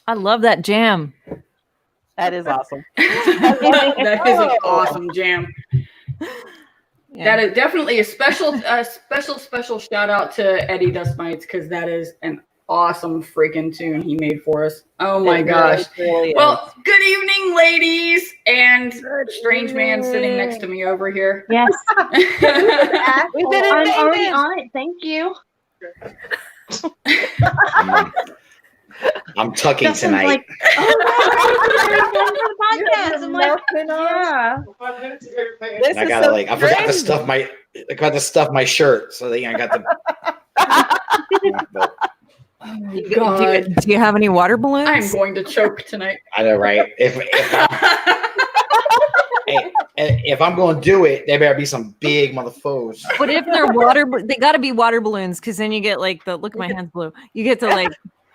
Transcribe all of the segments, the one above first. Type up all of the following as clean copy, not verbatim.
I love that jam. That is awesome. That is an awesome jam. Yeah. That is definitely a special shout out to Eddie Dustmites, because that is an awesome freaking tune he made for us. Oh my gosh. Really well, good evening, ladies, and strange man sitting next to me over here. Yes. We've been I'm already on it. Thank you. I'm tucking tonight. Like, podcast. I'm like, yeah. I gotta I forgot to stuff my shirt, so I got the. Do you have any water balloons? I'm going to choke tonight. I know, right? If I'm going to do it, there better be some big motherfuckers. But if they're they got to be water balloons, because then you get like the look. My hand's blue. You get the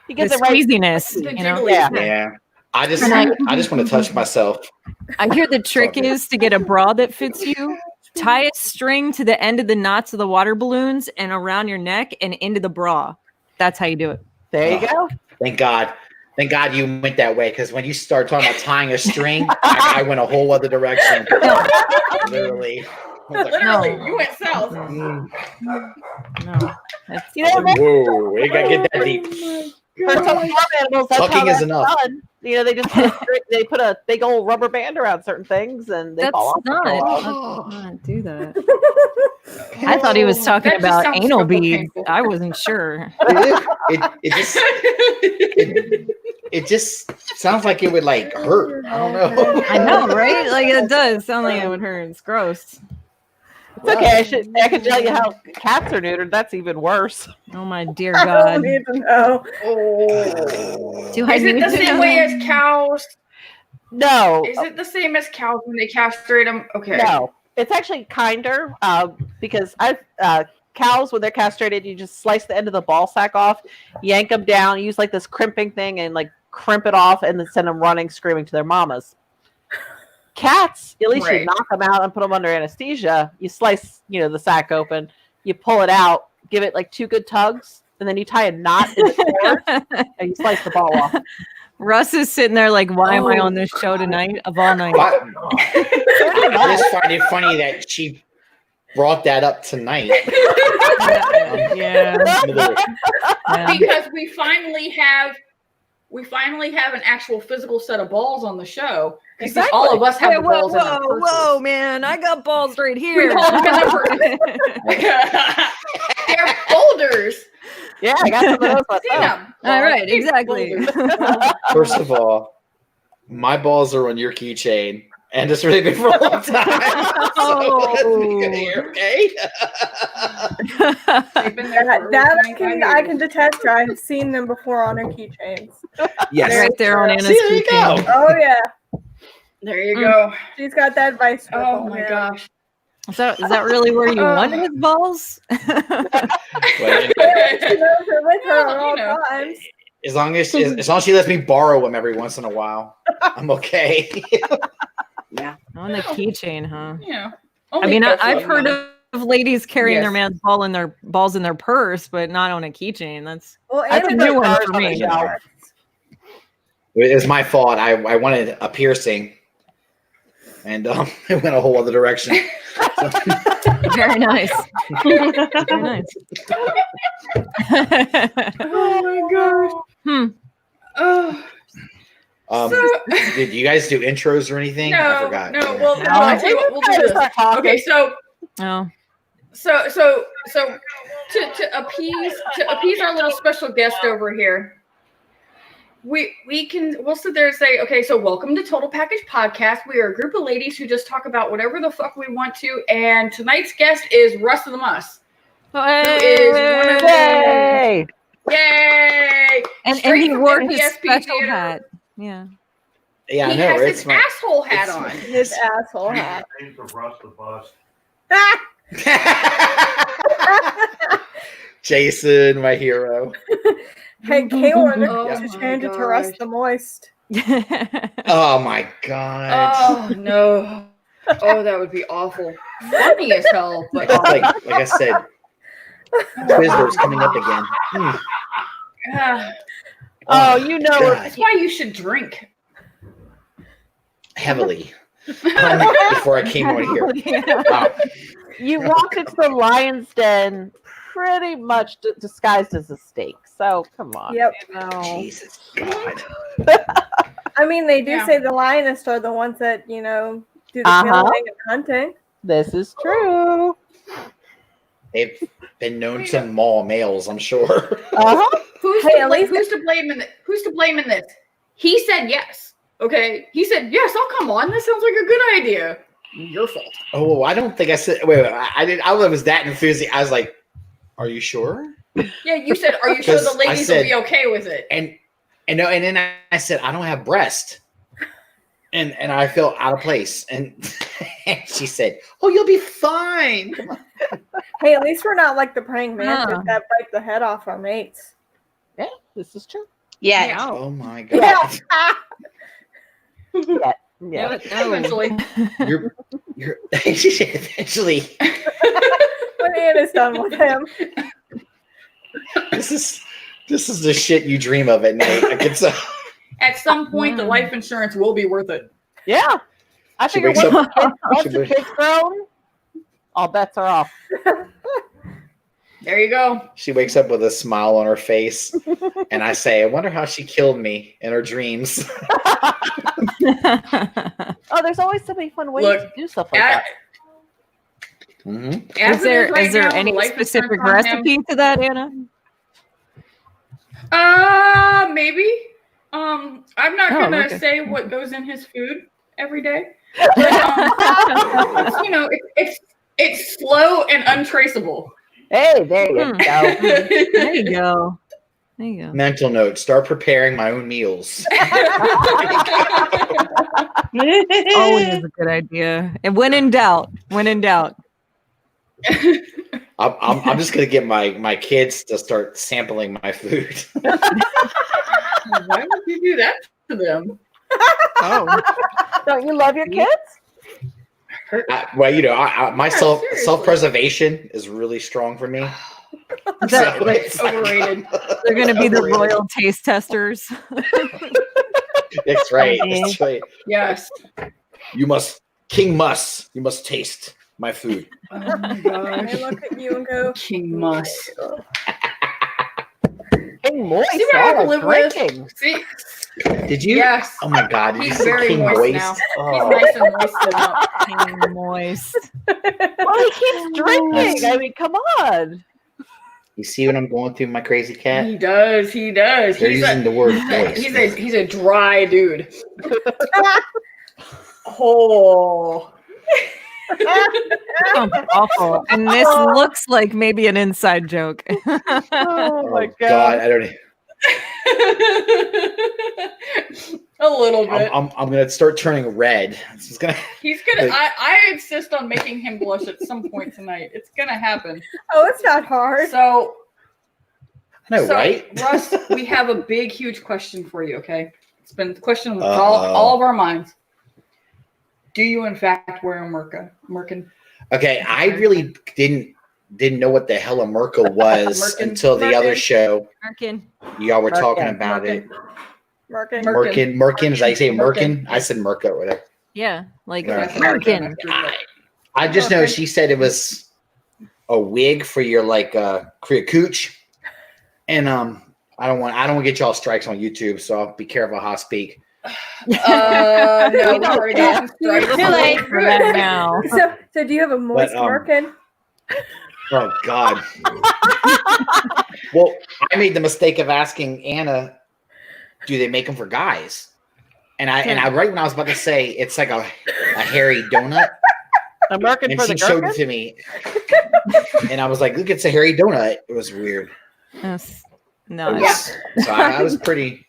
you get the squeeziness. You know? Yeah. I just want to touch myself. I hear the trick is to get a bra that fits you. Tie a string to the end of the knots of the water balloons and around your neck and into the bra. That's how you do it. There you go. Thank God you went that way, because when you start talking about tying a string, I went a whole other direction. Literally. You went south. No. Whoa, we gotta get that deep. For some farm animals, that's Tucking how is that's enough. done. They just they put a big old rubber band around certain things, and they fall off. Let's not do that. I thought he was talking about anal beads. I wasn't sure. It just sounds like it would hurt. I don't know. I know, right? Like it does sound like it would hurt. It's gross. It's okay. I can tell you how cats are neutered. That's even worse. Oh my dear God! I don't need to know. Is it the same way as cows? No. Is it the same as cows when they castrate them? Okay. No. It's actually kinder because cows, when they're castrated, you just slice the end of the ball sack off, yank them down, use this crimping thing and crimp it off, and then send them running, screaming to their mamas. Cats, at least you knock them out and put them under anesthesia. You slice, the sack open, you pull it out, give it 2 good tugs, and then you tie a knot in the cord and you slice the ball off. Russ is sitting there why am I on this show tonight of all night? I just find it funny that she brought that up tonight. Yeah. Because we finally have an actual physical set of balls on the show. Exactly. All of us have the balls in our purses. Whoa, man! I got balls right here. They're folders. Yeah, I got some of those myself. See them. All right, exactly. First of all, my balls are on your keychain, and it's really been for a long time. So that's pretty good here, okay? I can detest. I've seen them before on her keychains. Yes, right there on Anna's See, there you keychain. go. Oh yeah, there you go. She's got that vice. Oh my gosh. Is that really where you want his balls? As long as she lets me borrow them every once in a while, I'm okay. Yeah. On the keychain, huh? Yeah. I mean, I've heard of ladies carrying their man's balls in their purse, but not on a keychain. That's a new one for me. It was my fault. I wanted a piercing, and it went a whole other direction. So. Very nice. Very nice. Oh my gosh. Did you guys do intros or anything? I forgot. No. Well, I tell you what, we'll do this. Okay, so to appease our little special guest over here, we'll sit there and say, okay, so welcome to Total Package Podcast. We are a group of ladies who just talk about whatever the fuck we want to, and tonight's guest is Russ the Muss. Yay! Yay! And he wore his special hat. Yeah. Yeah, he has his asshole hat on. His asshole hat. Russ the Muss. Jason, my hero. Hey, Caitlin, just change it to Russ the Moist. Oh my god. Oh no. Oh, that would be awful. Funny as hell, but like I said, Twizzlers coming up again. Ah, you know, God. that's why you should drink. Heavily. Before I came on here. Wow. you walked into the lion's den pretty much disguised as a steak. So come on. Yep. You know. Jesus God. I mean, they do Yeah. say the lionists are the ones that, do the Uh-huh. killing and hunting. This is true. They've been known to maul males, I'm sure. Uh-huh. Who's Hey, at who's to blame in who's to blame in this? He said yes. Okay. He said, yes, I'll come on. That sounds like a good idea. Your fault. Oh, I don't think I said. Wait, I didn't. I was that enthusiastic. I was like, "Are you sure?" Yeah, you said, are you sure the 'Cause I ladies said- will be okay with it? And then I said, "I don't have breast," and I felt out of place. And she said, "Oh, you'll be fine." Come on. Hey, at least we're not like the praying mantis Huh. that bite the head off our mates. Yeah, this is true. Yeah. Oh my God! Yeah. No. Eventually. You're eventually. When Anna's done with him. This is the shit you dream of at night. I can tell. At some point, the life insurance will be worth it. Yeah. I She figure wakes once up- the kid's grown, all bets are off. There you go. She wakes up with a smile on her face, and I say, "I wonder how she killed me in her dreams." Oh, there's always so many fun ways Look, to do stuff like At, that. Mm-hmm. as Is there it right is there now, any the life specific insurance on him- recipe to that, Anna? Maybe. I'm not Oh, gonna okay. say what goes in his food every day. But, it's slow and untraceable. Hey, there you Hmm. go. There you go. There you go. Mental note: start preparing my own meals. Always a good idea. And when in doubt, I'm just gonna get my kids to start sampling my food. Why would you do that to them? Oh. Don't you love your kids? Well, my seriously. self-preservation is really strong for me. That- So like, it's overrated. They're going to be the Overrated. royal taste testers. That's right. That's right. Yes. You must taste my food. Oh my They gosh. look at you and go, King Muss. Hey, moist. See what I have to all live with? drinking. See? Did you? Yes. Oh my God! Did He's you say very King moist Moist? now. Oh. He's nice and moisted up. Moist. Well, he keeps drinking. I mean, come on. You see what I'm going through, my crazy cat? He does. He does. They're using the word moist. He's a dry dude. Oh. Sounds awful. And this looks like maybe an inside joke. Oh, Oh my God! God. I don't. A little bit. I'm gonna start turning red. This is gonna. He's gonna. like- I insist on making him blush at some point tonight. It's gonna happen. oh, it's not hard. So, I know, right? Russ, we have a big, huge question for you. Okay, it's been the question of Uh-oh. all of our minds. Do you in fact wear a Merkin? Okay, I really didn't know what the hell a Merkel was Merkin. until the other Merkin. show. Merkin. Y'all were talking Merkin. about it. Merkin. Merkin. Is I say Merkin. Merkin? I said Merkel or whatever. Yeah, like Yeah. Merkin. I just know she said it was a wig for your for your cooch, and I don't want to get y'all strikes on YouTube, so I'll be careful how I speak. No, we already got some strikes. Too late for that now. So do you have a moist Merkin? Oh God. Well, I made the mistake of asking Anna, do they make them for guys? And I right when I was about to say it's like a hairy donut, I'm working and for she the showed it Gherkin. to me, and I was like, "Look, it's a hairy donut." It was weird. Yes. It No. was- So I was pretty.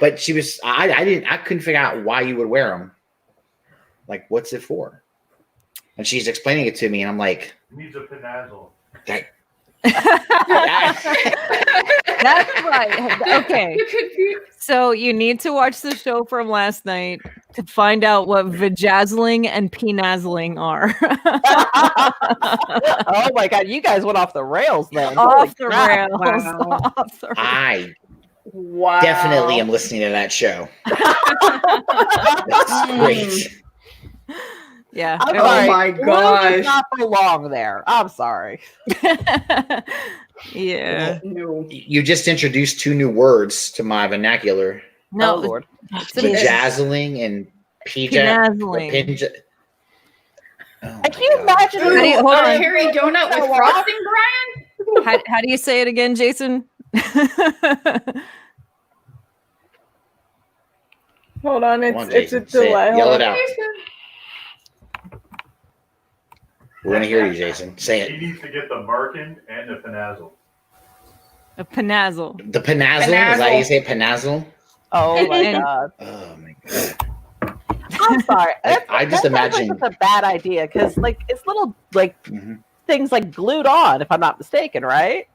But she was. I couldn't figure out why you would wear them. Like, what's it for? And she's explaining it to me, and I'm like, Needs a pinazzle. That's right. Okay. So you need to watch the show from last night to find out what vajazzling and penazzling are. Oh my god, you guys went off the rails then. Off the crap. rails. Wow. Off the rails. I Wow. definitely am listening to that show. That's great. Yeah. I'm Oh sorry. my Blue gosh. does not belong there. I'm sorry. Yeah. No. You just introduced 2 new words to my vernacular: No, Oh, Lord. vajazzling and penazzling. Oh Can you imagine? How do you- hold on. Cherry donut with frosting, Brian? How do you say it again, Jason? Hold on, Come on, it's a Jason, say it. delay. Yell Hold it on. out. We want to hear you, Jason. Say He it. needs to get the Merkin and the Finazzle. A penazzle. The panazzle? Is that how you say it? Panazzle? Oh my And- god. Oh my god. I'm sorry. I just That sounds imagine- like it's a bad idea because like it's little like Mhm. things like glued on, if I'm not mistaken, right?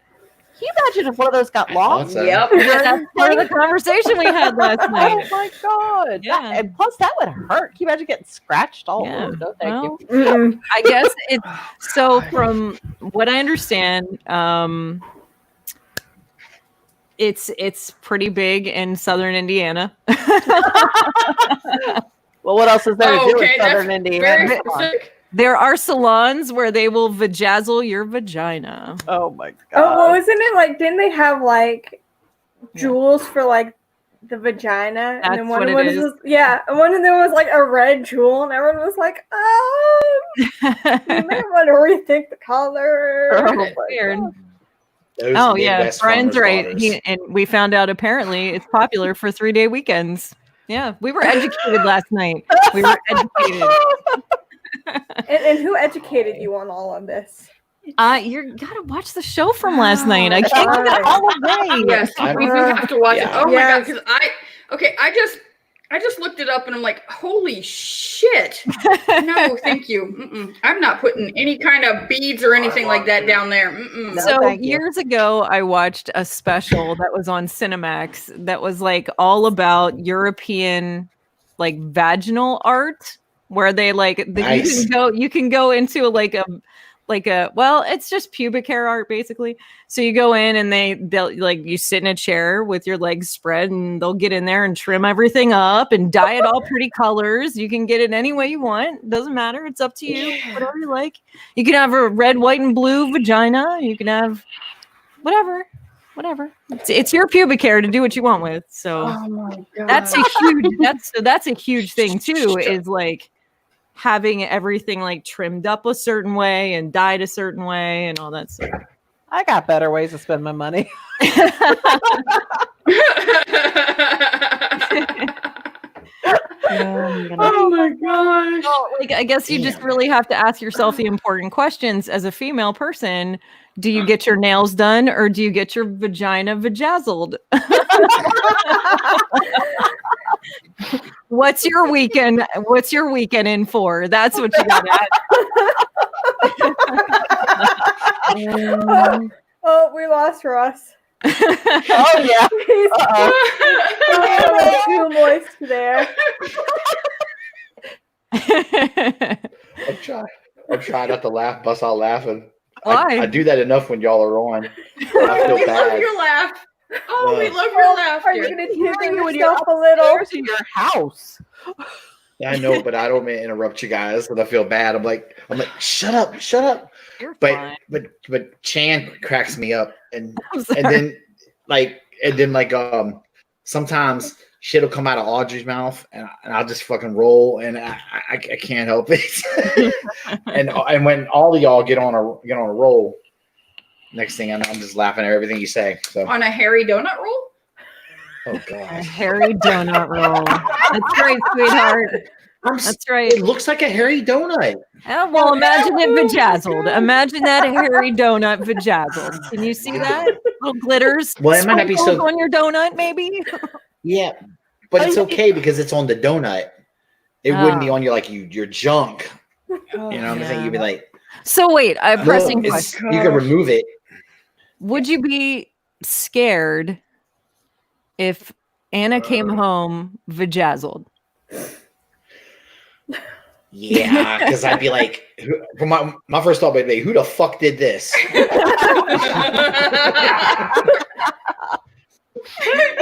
Can you imagine if one of those got I thought lost? so. Yep. That's part of the conversation we had last Oh night. my god! Yeah. And plus, that would hurt. Can you imagine getting scratched all Yeah. over? No, thank you. Mm-mm. I guess it's so. From what I understand, it's pretty big in southern Indiana. Well, what else is there to Oh, do okay, in southern Very Indiana? Come on. specific. There are salons where they will vajazzle your vagina. Oh my god! Oh, well, wasn't it like? Didn't they have like jewels for like the vagina? That's and then one what of it them is. was and one of them was like a red jewel, and everyone was like, you may want to rethink the color. Oh my Weird. God. Those Oh yeah, Midwest Brian's farmers' right. daughters. And we found out apparently it's popular for 3-day weekends. Yeah, we were educated last night. We were educated. And who educated you on all of this? You gotta watch the show from last night. I can't give it all away. Yes, I'm- we do have to watch Yeah. it. Oh my Yes. god, because I just looked it up and I'm like, holy shit! No, thank you. Mm-mm. I'm not putting any kind of beads or anything like that down there. Mm-mm. No, So thank you. years ago, I watched a special that was on Cinemax that was like all about European like vaginal art, where they like Nice. you can go into like a well, it's just pubic hair art basically. So you go in and they'll like you sit in a chair with your legs spread and they'll get in there and trim everything up and dye it all pretty colors. You can get it any way you want. Doesn't matter. It's up to you. Whatever you like. You can have a red, white, and blue vagina. You can have whatever. It's your pubic hair to do what you want with. So my god, that's a huge thing too, is like having everything like trimmed up a certain way and dyed a certain way and all that stuff. I got better ways to spend my money. oh my gosh. Well, like, I guess you just Damn. really have to ask yourself the important questions as a female person. Do you get your nails done or do you get your vagina vajazzled? What's your weekend in for? That's what you got at. Oh, we lost Russ. Oh yeah. He's Uh-oh. too moist there. I'm trying not to laugh, bust out laughing. Why? I do that enough when y'all are on. I feel We love bad. your laugh. Oh, we Ugh. love your laugh. Are you dear. gonna Hearing tear you when you're yourself a little? upstairs in your house. I know, but I don't mean to interrupt you guys, and I feel bad. I'm like, shut up. You're But fine. but Chan cracks me up, and then sometimes shit'll come out of Audrey's mouth, and I'll just fucking roll, and I can't help it. and when all of y'all get on a roll, next thing I know, I'm just laughing at everything you say. So On a hairy donut roll? oh A god, hairy donut roll. That's right, sweetheart. That's right. it looks like a hairy donut. Oh, well, imagine it vajazzled. Imagine that hairy donut vajazzled. Can you see that? Little glitters. Well, it might not be so- sprinkles on your donut, maybe. Yeah, but it's okay because it's on the donut. It wouldn't be on your your junk. You know what I'm saying? You'd be like, So wait, a pressing no, question. you can remove it. Would you be scared if Anna came home vajazzled? Yeah, because I'd be like, my first thought would be, who the fuck did this?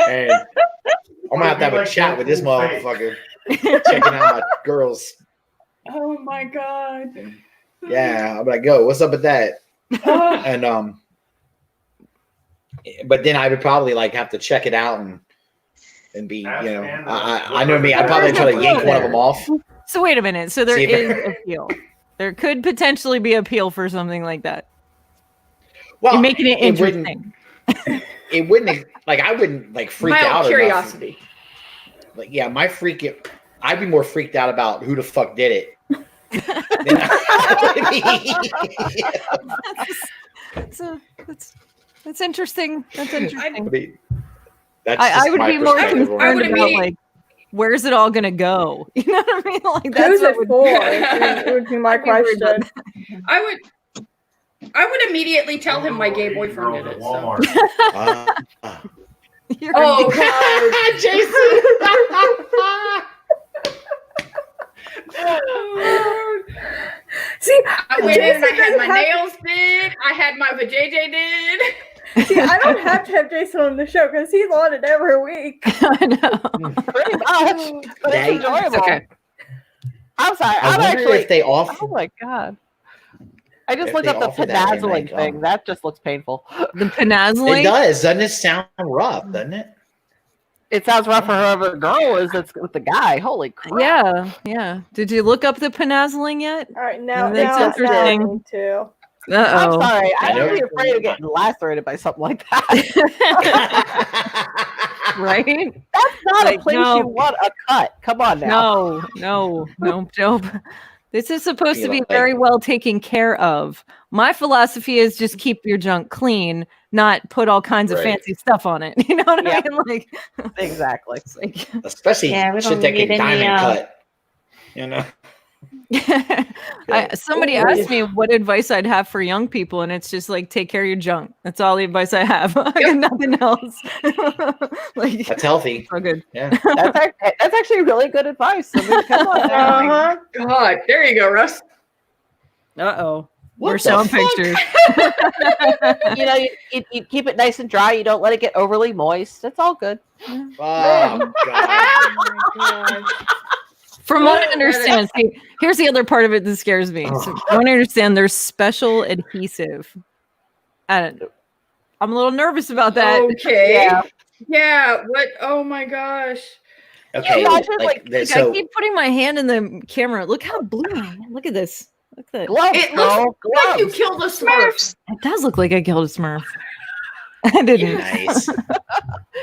And I'm gonna have to have a chat with this motherfucker, checking out my girls. Oh my god. Yeah, I'm like, go. What's up with that? And but then I would probably like have to check it out and be, I know me. I'd probably try to yank one of them off. So wait a minute. So there is appeal. There could potentially be appeal for something like that. Well, you're making it interesting. It wouldn't like I wouldn't like freak out. Curiosity. Like I'd be more freaked out about who the fuck did it. That's interesting. That's interesting. I would be more concerned about like, where's it all gonna go? You know what I mean? Like who's it for? It would be my question. I would immediately tell him my gay boyfriend did it. So. Oh God, Jason! See, I went in and I had my nails did. I had my vajayjay did. See, I don't have to have Jason on the show because he's on it every week. I know. Pretty much. But it's enjoyable. Okay. I'm sorry. I wonder if they offer. Oh my God. I just looked up the penazzling thing. That just looks painful. The penazzling? It does. Doesn't it sound rough, doesn't it? It sounds rough for whoever the girl is that's with the guy. Holy crap. Yeah. Did you look up the penazzling yet? All right, now that's interesting too. I'm sorry. I would be afraid of getting lacerated by something like that. Right? That's not a place you want a cut. Come on now. No, Job. This is supposed to be very well taken care of. My philosophy is just keep your junk clean, not put all kinds of fancy stuff on it. You know what I mean? Like exactly. Like, especially shit that can diamond cut. You know. Somebody asked me what advice I'd have for young people, and it's just like take care of your junk. That's all the advice I have. I got nothing else. Like that's healthy. So good. Yeah, that's actually really good advice. I mean, come on. God, there you go, Russ. We're showing pictures. You keep it nice and dry. You don't let it get overly moist. It's all good. Oh God. From what I understand, see, here's the other part of it that scares me. So I want to understand there's special adhesive. I'm a little nervous about that. Okay. Yeah. What? Oh my gosh. Okay. I keep putting my hand in the camera. Look how blue I am. Look at this. Look at that. It looks like you killed a Smurf. It does look like I killed a Smurf. I didn't. Nice.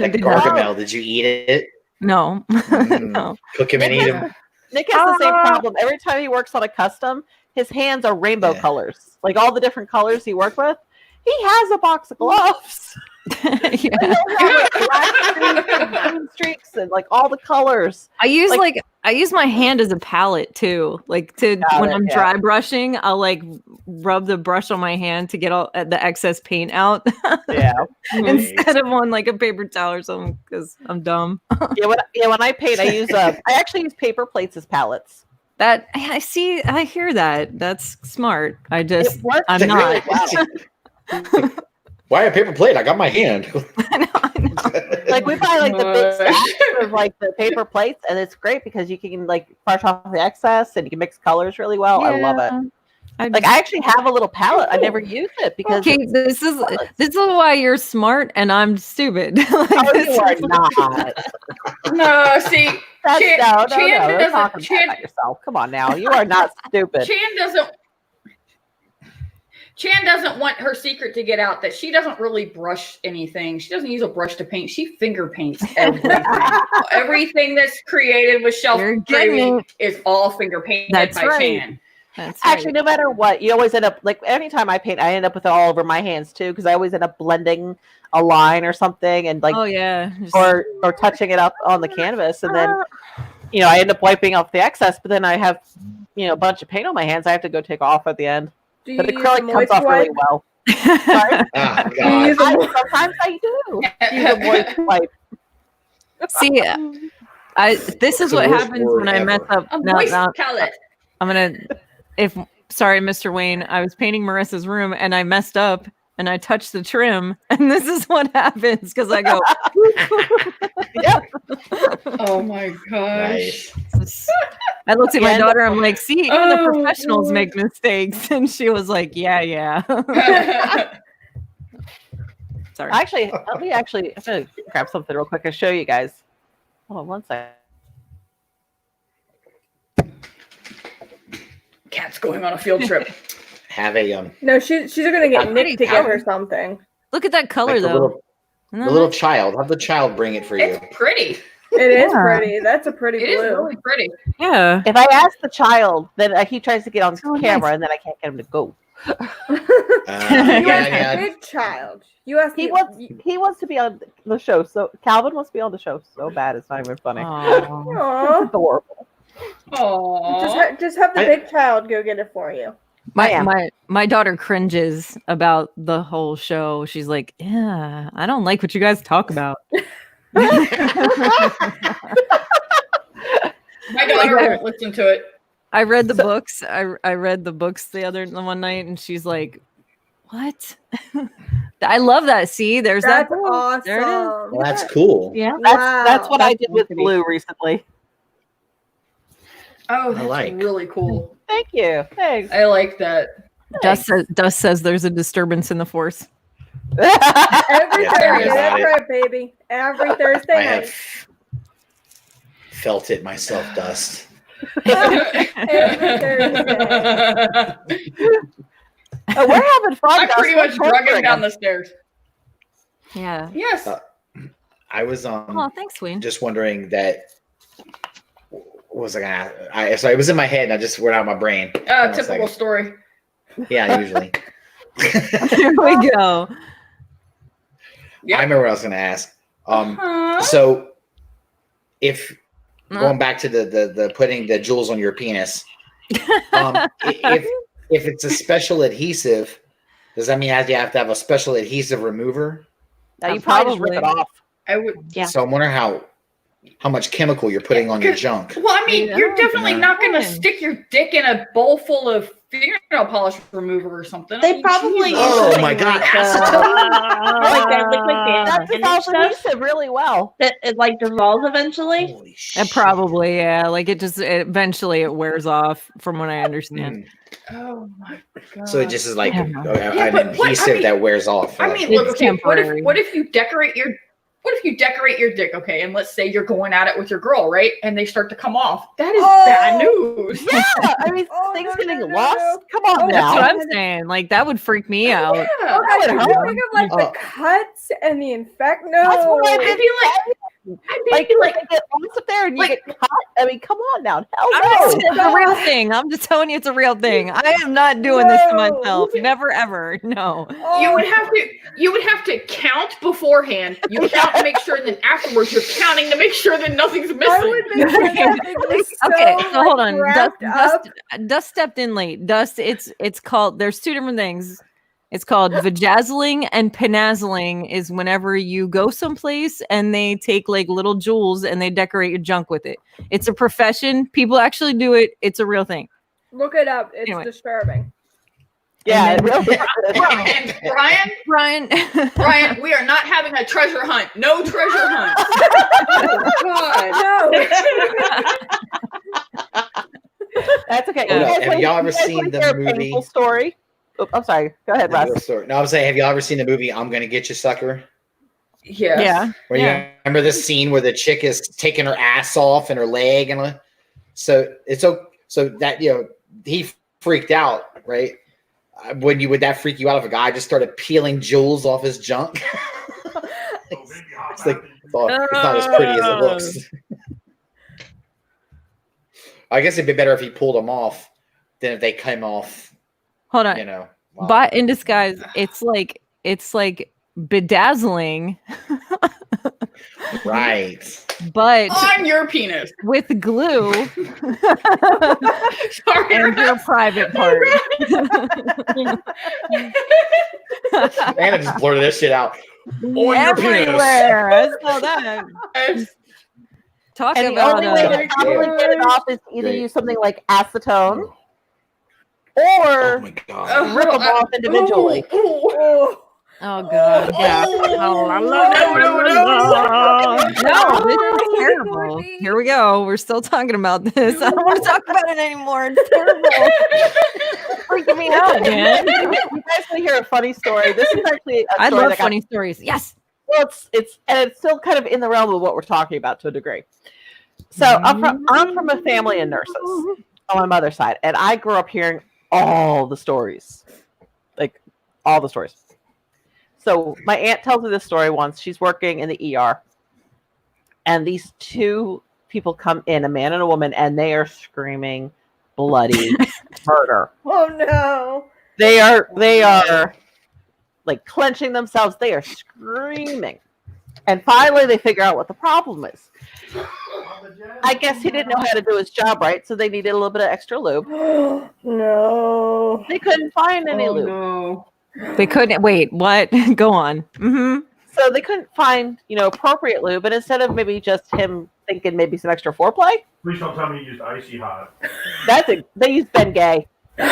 Like Gargamel, did you eat it? No. No. Cook him and eat him. Nick has the same problem. Every time he works on a custom, his hands are rainbow colors. Like all the different colors he worked with. He has a box of gloves. Black streaks and like all the colors. I use my hand as a palette too. Like when I'm dry brushing, I'll like rub the brush on my hand to get all the excess paint out. Instead of on like a paper towel or something because I'm dumb. When I paint, I actually use paper plates as palettes. That I hear that. That's smart. I'm not. Really Why a paper plate? I got my hand. I know. Like we buy like the big stacks of like the paper plates, and it's great because you can like brush off the excess and you can mix colors really well. I love it. I actually have a little palette. I never use it because this is why you're smart and I'm stupid. You are not. No, see, Chan doesn't. Yourself. Come on now, you are not stupid. Chan doesn't want her secret to get out that she doesn't really brush anything. She doesn't use a brush to paint. She finger paints everything. Everything that's created with shelf engraving is all finger painted by Chan. Actually, no matter what, you always end up like anytime I paint, I end up with it all over my hands too because I always end up blending a line or something and like or touching it up on the canvas and then I end up wiping off the excess. But then I have a bunch of paint on my hands. I have to go take off at the end. But acrylic comes off really well. Sorry. Oh, You God. use a- Sometimes I do. Use a moist wipe. See, this is The what worst happens word when I mess ever. up. A No, moist no, palette. I'm gonna. Sorry, Mr. Wayne, I was painting Marissa's room and I messed up and I touched the trim, and this is what happens because I go. Oh my gosh. Nice. I looked at my Yeah, daughter. I'm like, see, even the Oh, professionals Lord. make mistakes, and she was like, yeah. Sorry. Actually, I'm gonna grab something real quick and show you guys. Hold on one second. Cat's going on a field trip. Have a No, she's gonna get I'm Nick pretty to get her coward. something. Look at that color like the though. little, Isn't the that little nice? child. Have the child bring it for you. It's pretty. It is Yeah. pretty. That's a pretty It is blue. really pretty. Yeah. If I ask the child, then he tries to get on So camera, nice. and then I can't get him to go. You Yeah, asked yeah. the big child. You asked He the wants to be on the show. So Calvin wants to be on the show so bad, it's not even funny. Aw. It's Aw. adorable. Aww. Just have the I- big child go get it for you. My daughter cringes about the whole show. She's like, yeah, I don't like what you guys talk about. My daughter won't listen to it. I read the books. I read the books the one night, and she's like, "What?" I love that. See, there's That's that. awesome. There it is. Well, that's cool. Yeah. That's what I That's did with pretty. Blue recently. Oh, that's like. really cool. Thank you. Thanks. I like that. Dust says there's a disturbance in the force. Every Yeah, tell me Thursday, about that's it. right, baby. Every I Thursday have night. felt it myself, Dust. Oh, we're having fun. I Gus. pretty We're much drug him torturing down him. the stairs. Yeah. Yes. I was Oh, thanks, Wayne. just wondering that. What was I gonna? So it was in my head, and I just went out of my brain. Hold on a Typical second. story. Yeah, usually. Here we go. Yep. I remember what I was going to ask. Uh-huh. So, if going back to the putting the jewels on your penis, if it's a special adhesive, does that mean you have to have a special adhesive remover? Now you probably just rip Probably. it off. I would. Yeah. So I'm wondering how much chemical you're putting on your junk. Well, I mean, Yeah. you're definitely not going to Yeah. stick your dick in a bowl full of fingernail polish remover or something. I They mean, probably Jesus. Oh use, my God, like that liquid That dissolves adhesive really well. that it like dissolves eventually. Holy shit. Probably, yeah. Like eventually it wears off, from what I understand. Oh my god. So it just is like Yeah. an but what- I adhesive mean- that wears off. I Like, mean, look, It's okay, temporary. what if you decorate your dick, okay, and let's say you're going at it with your girl, right? And they start to come off. That is bad news. Yeah, I mean, Oh, things no, getting no, no, lost. no. Come on Oh, That's now. what I'm saying. Like that would freak me out. Yeah. Okay, would did hurt. you think of like Oh. the cuts and the infect? No. That's what I I'd did. be Like, like, you get lost up there and you like- get caught. I mean, come on now. Hell I'm no. just, it's a real thing. I'm just telling you, it's a real thing. I am not doing this to No. myself. Never, ever. No. Oh, you would have to count beforehand. You count to make sure, and then afterwards you're counting to make sure that nothing's I missing. would make sure that thing was so, Okay, so hold on. wrapped up. Dust stepped in late. Dust, it's called, there's two different things. It's called vajazzling, and penazzling is whenever you go someplace and they take like little jewels and they decorate your junk with it. It's a profession. People actually do it. It's a real thing. Look it up. It's Anyway. disturbing. Yeah, And it really is. And Brian, Brian, we are not having a treasure hunt. No treasure hunt. Oh, God. No. That's okay. Yeah. You guys Have wanna- y'all ever you guys seen wanna the hear a movie- painful story? Oh, I'm sorry. Go ahead, Russ. No, I'm saying, have y'all ever seen the movie "I'm Gonna Get You, Sucker"? Yes. yeah. Where you remember this scene where the chick is taking her ass off and her leg, and so that he freaked out, right? Would that freak you out if a guy just started peeling jewels off his junk? It's like it's not as pretty as it looks. I guess it'd be better if he pulled them off than if they came off. Hold on. Wow. But in disguise, it's like bedazzling. Right. But On your penis. with glue Sorry. and your private part. Anna just blurted that shit out. On your penis. Everywhere. I saw that. Talk And the about only way to probably get it off is either Great. use something like acetone Oh or my god. rip them off individually. Oh god. Yeah. No, this is terrible. Here we go. We're still talking about this. I don't want to talk about it anymore. It's terrible. Freaking me out, man. You guys want to hear a funny story? This is actually a I story love that got funny stories. Yes. well, it's still kind of in the realm of what we're talking about to a degree. So I'm from a family of nurses on my mother's side, and I grew up hearing all the stories, like all the stories. So my aunt tells me this story once. She's working in the ER, and these two people come in, a man and a woman, and they are screaming bloody murder. Oh no. They are like clenching themselves. They are screaming. And finally they figure out what the problem is. I guess he didn't know how to do his job right, so they needed a little bit of extra lube. No. They couldn't find any lube. No. They couldn't wait. What? Go on. Mm-hmm. So they couldn't find, appropriate lube, and instead of maybe just him thinking maybe some extra foreplay, Please don't tell me you used Icy Hot. they used Ben Gay. Oh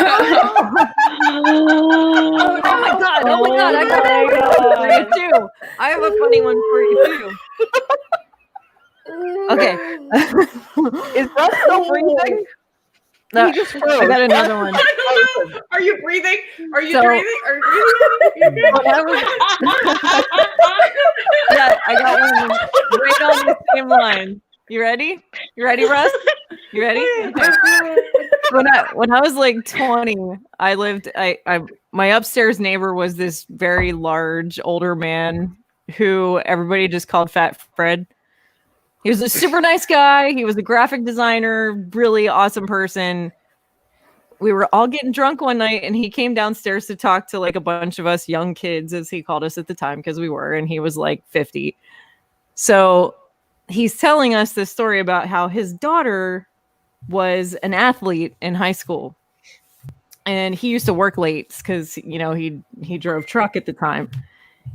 my god! Oh my god! I got one for you too. I have a funny one for you too. Okay. Is Russ still breathing? No, He just froze. I got another one. Are you breathing? Are you So- breathing? Are you breathing? When I was- yeah, I got one right on the same line. You ready? You ready, Russ? You ready? Okay. When I was like 20, I lived. My upstairs neighbor was this very large older man who everybody just called Fat Fred. He was a super nice guy. He was a graphic designer, really awesome person. We were all getting drunk one night, and he came downstairs to talk to like a bunch of us young kids, as he called us at the time, because we were, and he was like 50. So he's telling us this story about how his daughter was an athlete in high school, and he used to work late because he drove truck at the time.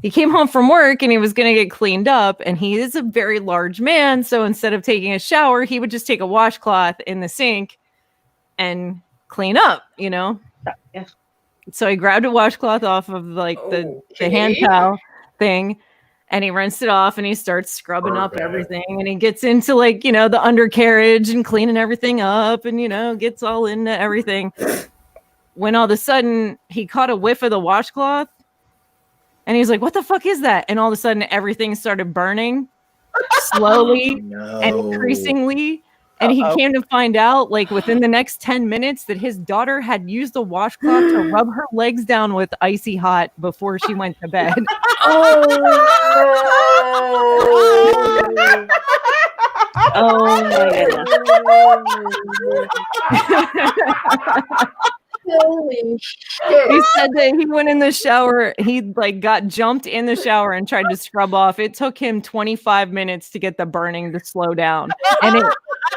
He came home from work and he was going to get cleaned up, and he is a very large man, so instead of taking a shower, he would just take a washcloth in the sink and clean up, Yeah. So he grabbed a washcloth off of like the hand towel thing, and he rinsed it off, and he starts scrubbing up everything, and he gets into like, the undercarriage and cleaning everything up, and, gets all into everything. When all of a sudden he caught a whiff of the washcloth, and he's like, what the fuck is that? And all of a sudden everything started burning slowly No. and increasingly. And he came to find out, like within the next 10 minutes, that his daughter had used the washcloth to rub her legs down with icy hot before she went to bed. Oh my goodness. Holy shit. He said that he went in the shower. He like got jumped in the shower and tried to scrub off. It took him 25 minutes to get the burning to slow down. And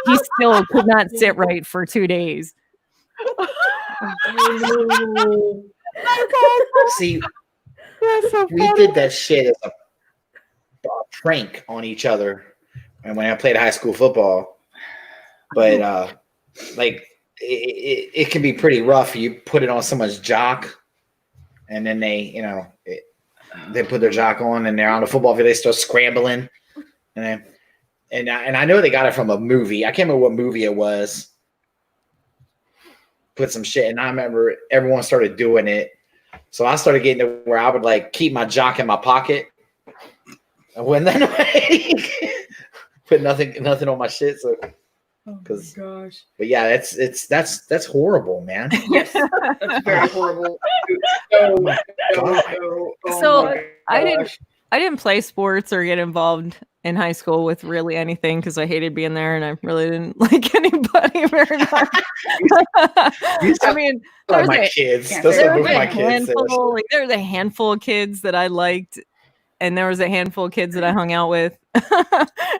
he still could not sit right for 2 days. See, That's so we funny. did that shit as a prank on each other, and when I played high school football. But like it can be pretty rough. You put it on someone's jock, and then they put their jock on, and they're on the football field. They start scrambling, and I know they got it from a movie. I can't remember what movie it was. Put some shit, and I remember everyone started doing it. So I started getting to where I would like keep my jock in my pocket. And when then put nothing on my shit. So, because, gosh. but yeah, that's horrible, man. Yes, that's very horrible. Oh, So I didn't play sports or get involved in high school with really anything because I hated being there, and I really didn't like anybody very much. I mean, My kids. Yeah, That's there what was my kids. there's a handful of kids that I liked, and there was a handful of kids that I hung out with.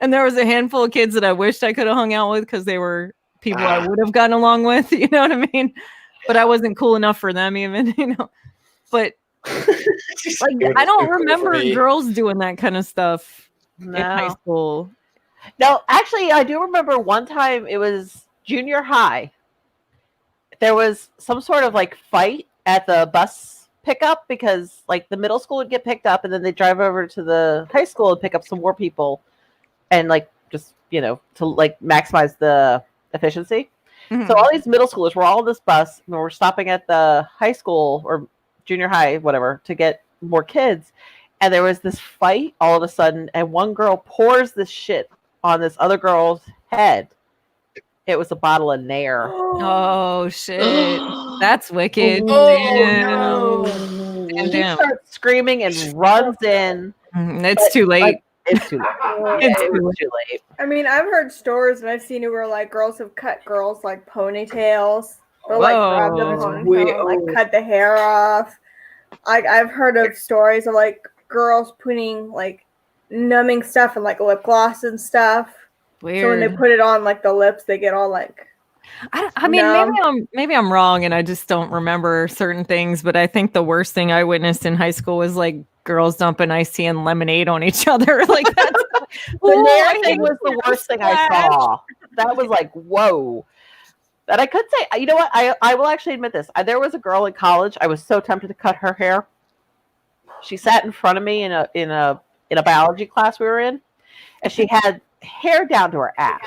And there was a handful of kids that I wished I could have hung out with because they were people I would have gotten along with, you know what I mean? But I wasn't cool enough for them even, you know. But like I don't remember girls doing that kind of stuff in high school. No, actually I do remember one time it was junior high. There was some sort of like fight at the bus pickup because like the middle school would get picked up and then they drive over to the high school and pick up some more people and like just, you know, to like maximize the efficiency. Mm-hmm. So all these middle schoolers were all on this bus and we're stopping at the high school or junior high, whatever, to get more kids. And there was this fight all of a sudden and one girl pours this shit on this other girl's head. It was a bottle of Nair. Oh shit. That's wicked. Oh no. She starts screaming and runs in. It's too late. Like, it's too late. It was too late. I mean, I've heard stories and I've seen it where like girls have cut girls like ponytails. Or like grab the ponytail, like cut the hair off. I've heard of stories of like girls putting like numbing stuff and like lip gloss and stuff. Weird. So when they put it on like the lips, they get all like. I mean, maybe I'm wrong, and I just don't remember certain things. But I think the worst thing I witnessed in high school was like girls dumping iced tea and lemonade on each other. Like that's the Nair thing was the worst thing I saw. That was like whoa. But I could say, you know what? I will actually admit this. There was a girl in college. I was so tempted to cut her hair. She sat in front of me in a biology class we were in, and she had hair down to her ass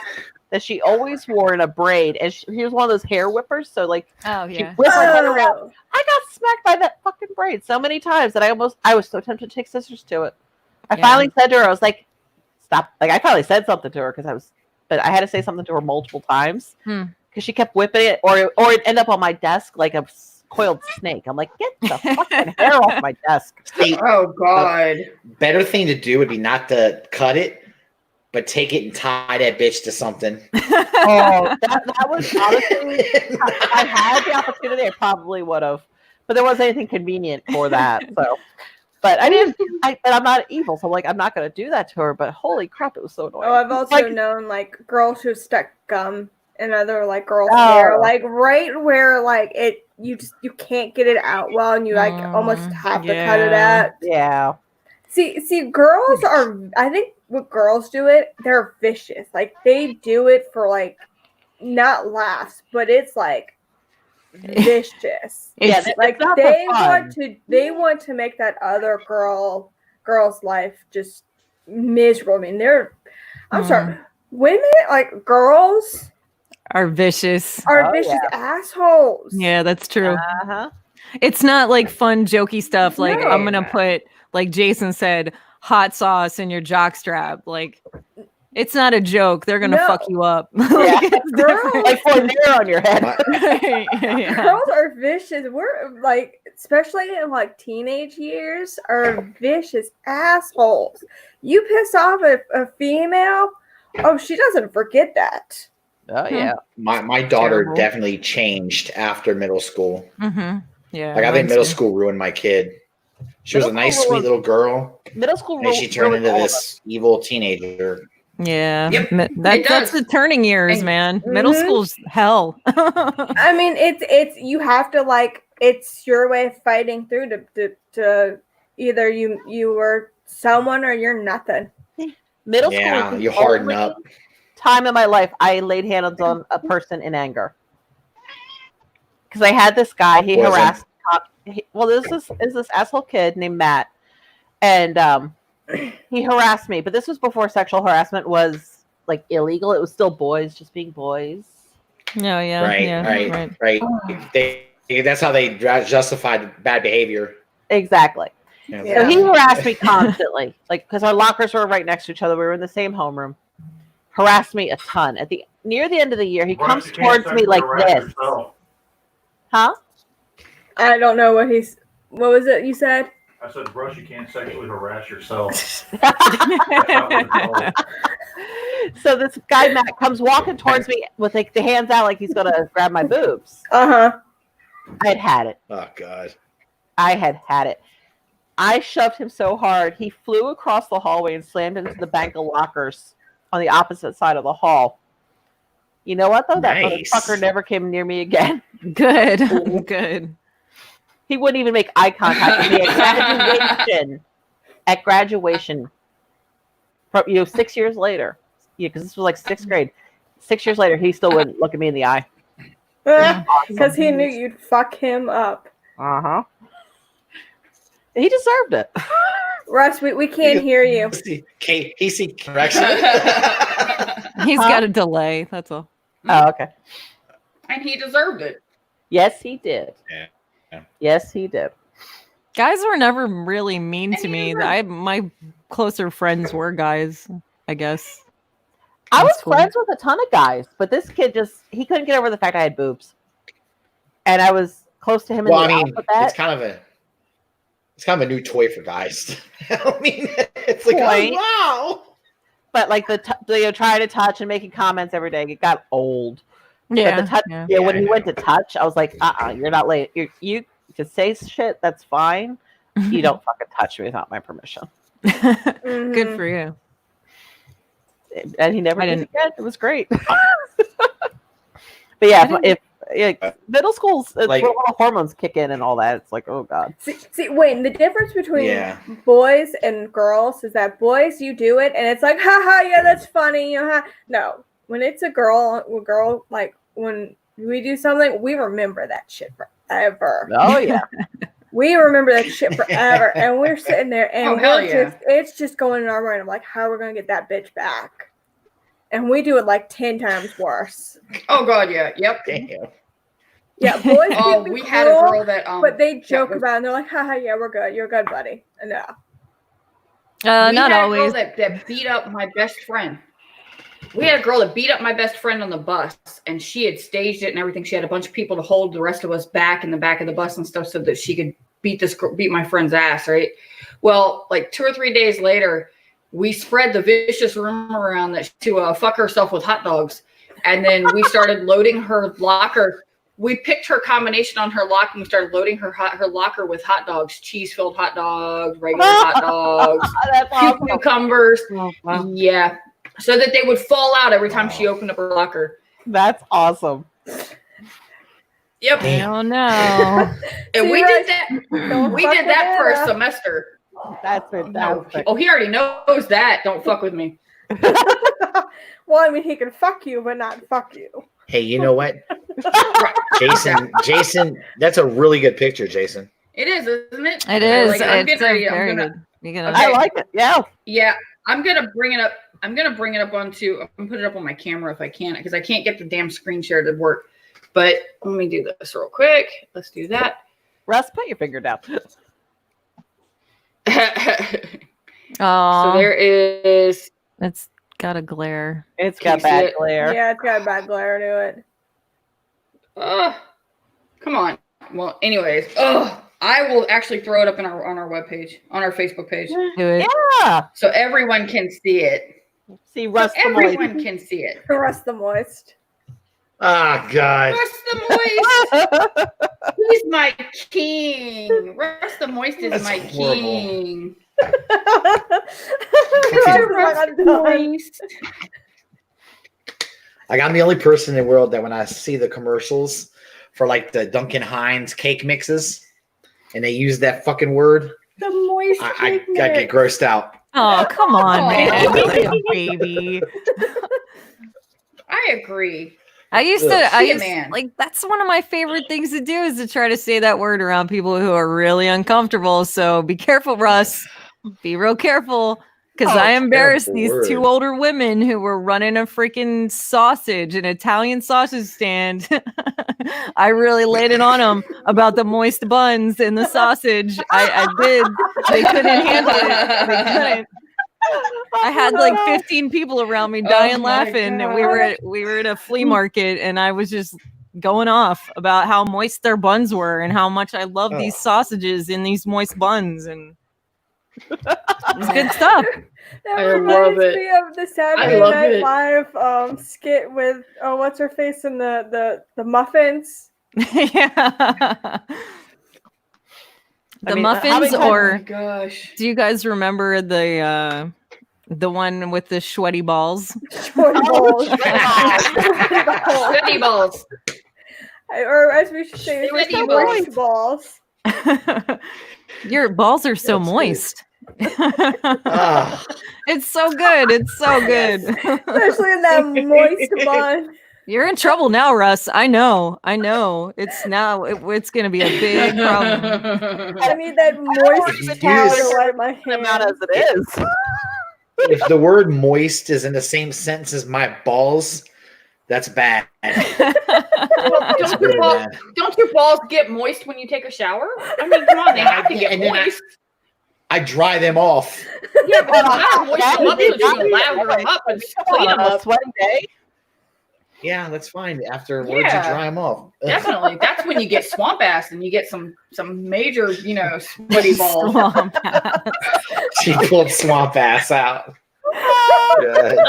that she always wore in a braid, and she was one of those hair whippers. So like, she whipped her head around. I got smacked by that fucking braid so many times that I was so tempted to take scissors to it. I finally said to her, I was like, "Stop!" Like I finally said something to her but I had to say something to her multiple times because she kept whipping it, or it'd end up on my desk like a coiled snake. I'm like, get the fucking hair off my desk. See, oh God! Better thing to do would be not to cut it, but take it and tie that bitch to something. Oh, that was honestly, if I had the opportunity, I probably would have. But there wasn't anything convenient for that. So, but I didn't. But I'm not evil, so like I'm not going to do that to her. But holy crap, it was so annoying. Oh, I've also known like girls who stuck gum in other like girls' hair, like right where like you can't get it out well, and you like almost have to cut it out. Yeah. See, girls are. I think what girls do they're vicious. Like they do it for like not laughs, but it's like vicious. Yeah, like they want to make that other girl's life just miserable. I mean, I'm sorry, women like girls are vicious. Assholes. Yeah, that's true. Uh-huh. It's not like fun, jokey stuff. Like I'm gonna put, like Jason said, hot sauce in your jockstrap. Like it's not a joke. They're gonna fuck you up. Like pour Nair on your head. Girls are vicious. We're like, especially in like teenage years, are vicious assholes. You piss off a female, she doesn't forget that. Oh yeah. My daughter definitely changed after middle school. Mm-hmm. Yeah. Like I think middle school ruined my kid. She was a nice, sweet little girl. Middle school, and she turned into this evil teenager. Yeah, yep. That's the turning years, man. Middle school's hell. I mean, it's you have to like it's your way of fighting through to either you were someone or you're nothing. Middle school, you harden up. Time in my life, I laid hands on a person in anger because I had this guy. He harassed. This is this asshole kid named Matt, and he harassed me. But this was before sexual harassment was like illegal. It was still boys just being boys. No, Right. That's how they justified bad behavior. Exactly. Yeah. So he harassed me constantly, like because our lockers were right next to each other. We were in the same homeroom. Harassed me a ton. Near the end of the year, he comes towards me like this. Yourself. Huh? I don't know what was it you said? I said, Russ, you can't sexually harass yourself. So this guy Matt comes walking towards me with like the hands out like he's gonna grab my boobs. I had it. Oh God. I had it. I shoved him so hard, he flew across the hallway and slammed into the bank of lockers on the opposite side of the hall. You know what, though? That Nice. motherfucker never came near me again. Good. Good. He wouldn't even make eye contact with me at graduation. From 6 years later. Yeah, because this was like 6th grade. 6 years later, he still wouldn't look at me in the eye. Because he knew you'd fuck him up. Uh-huh. He deserved it. Russ, we can't hear you. Casey correction. He's got a delay. That's all. Oh, okay. And he deserved it. Yes, he did. Yeah. Yes, he did. Guys were never really mean And to he me. deserved My closer friends were guys, I guess. I in was school. friends with a ton of guys, but this kid he couldn't get over the fact I had boobs. And I was close to him in Well, the I mean, alphabet. it's kind of a new toy for guys. I mean, it's like, Point. oh, wow. But like trying to touch and making comments every day, it got old. Yeah. But the touch, yeah. when he went to touch, I was like, you're not late. You can say shit, that's fine. You don't fucking touch me without my permission. Good for you. And he never I did didn't- again. It was great. But yeah, if middle school's it's Like- where all the hormones kick in and all that. It's like, oh god. See, Wayne, the difference between Yeah. boys and girls is that boys, you do it, and it's like, haha, yeah, that's funny. No, when it's a girl, like when we do something, we remember that shit forever. Oh yeah. We remember that shit forever, and we're sitting there, and Oh, hell yeah. it's just going in our brain of like, how we're gonna get that bitch back, and we do it like 10 times worse. Oh god, yeah, yep. Damn. Yeah, boys. Oh, can be we had a cruel, girl that but they joke was- about it, and they're like, haha, yeah, we're good. You're good, buddy. No. we Not had always. a girl that beat up my best friend. We had a girl that beat up my best friend on the bus, and she had staged it and everything. She had a bunch of people to hold the rest of us back in the back of the bus and stuff so that she could beat my friend's ass, right? Well, like 2 or 3 days later, we spread the vicious rumor around that to fuck herself with hot dogs. And then we started loading her locker. We picked her combination on her lock and we started loading her locker with hot dogs, cheese-filled hot dogs, regular hot dogs, That's awesome. cucumbers. Oh, wow. Yeah. So that they would fall out every time she opened up her locker. That's awesome. Yep. Oh no. And See, we right? did that. Don't We fuck did that with for a Anna. semester. That's No. fantastic. Oh, he already knows that. Don't fuck with me. Well, I mean, he can fuck you, but not fuck you. Hey, you know what? Right. Jason, that's a really good picture, Jason. It is, isn't it? It is. Like, I'm It's getting ready. very I'm gonna, good. You're gonna. Okay. I like it. Yeah. yeah, I'm gonna bring it up. I'm gonna bring it up onto. I'm gonna put it up on my camera if I can, because I can't get the damn screen share to work. But let me do this real quick. Let's do that. Russ, put your finger down. Oh, So there is. it's got a glare. It's Can got you see bad it? glare. Yeah, it's got a bad glare to it. Come on. Well, anyways, I will actually throw it up on our webpage, on our Facebook page, Do it. Yeah. so everyone can see it. See, So Russ the Muss. everyone can see it. Russ the Moist. Ah, God. Russ the Moist. He's my king. Russ the Moist is That's my horrible. king. Russ, I'm done. Moist. Like, I'm the only person in the world that when I see the commercials for like the Duncan Hines cake mixes and they use that fucking word, The moist I cake get mix. grossed out. Oh, come on, Oh. man. Like a baby. I agree. I used to, Shit, man. like, that's one of my favorite things to do is to try to say that word around people who are really uncomfortable. So be careful, Russ. Be real careful. Because Oh, I embarrassed terrible these word. 2 older women who were running a freaking sausage, an Italian sausage stand. I really laid it on them about the moist buns and the sausage. I did. They couldn't handle it. They couldn't. I had like 15 people around me dying my laughing, and we were at a flea market, and I was just going off about how moist their buns were and how much I love these sausages in these moist buns, and it was good stuff. That I reminds love it. me of the Saturday love Night it. Live skit with what's her face in the muffins. Yeah. The muffins, oh or my gosh. do you guys remember the one with the sweaty balls? Sweaty balls. Sweaty balls. Or as we should say, Sweaty moist balls. Your balls are so That's moist. Ah. It's so good. It's so good. Especially in that moist bun. You're in trouble now, Russ. I know. It's now. It's going to be a big problem. I need that moist towel to wipe my hands. Not as it is. If the word moist is in the same sentence as my balls, that's bad. Don't your balls get moist when you take a shower? I mean, come on, they have to get moist. I dry them off. Yeah, but you gotta moisten them up so you can lather them up and clean them On a up. sweaty day. Yeah, that's fine. Afterwards, Yeah. you dry them off. Definitely. That's when you get swamp ass and you get some major, sweaty balls. Swamp ass. She pulled swamp ass out. Good.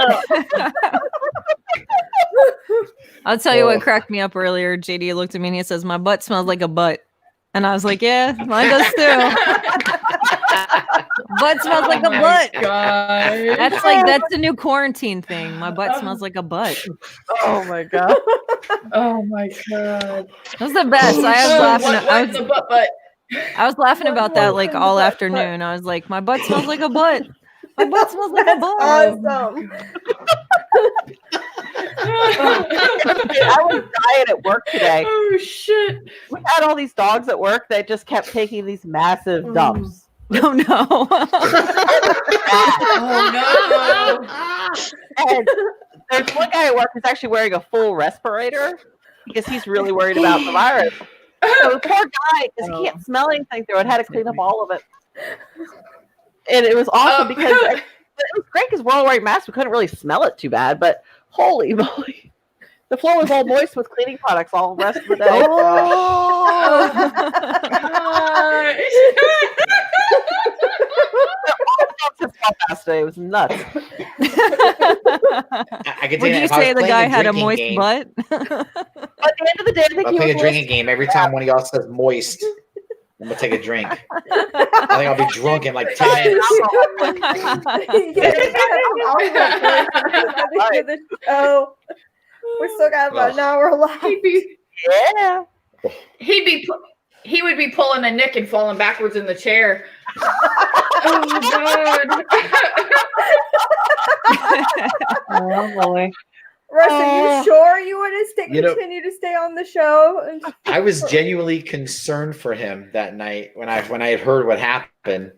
I'll tell you what cracked me up earlier. JD looked at me and he says, "My butt smells like a butt," and I was like, "Yeah, mine does too." Butt smells like a butt. God. That's the new quarantine thing. My butt smells like a butt. Oh my god. Oh my god. That was the best. I was The butt. I was laughing about that like all afternoon. I was like, my butt smells like a butt. My butt smells like a butt. Awesome. I was dying at work today. Oh shit. We had all these dogs at work that just kept taking these massive dumps. Oh no. Oh no. And there's one guy at work who's actually wearing a full respirator because he's really worried about the virus. So the poor guy, because he can't smell anything through it, had to clean up all of it. And it was awesome because it was great because we're all wearing masks. We couldn't really smell it too bad, but holy moly. The floor was all moist with cleaning products all the rest of the day. It was nuts. I could Would you say the guy had a moist butt? At the end of the day, I think I'll he play was a drinking game. Every time one of y'all says moist, I'm gonna take a drink. I think I'll be drunk in like 10 minutes. Oh, we still got about an hour left. Yeah. He would be pulling a Nick and falling backwards in the chair. Oh god. Oh boy. Russ, are you sure you want to continue to stay on the show? I was genuinely concerned for him that night when I had heard what happened,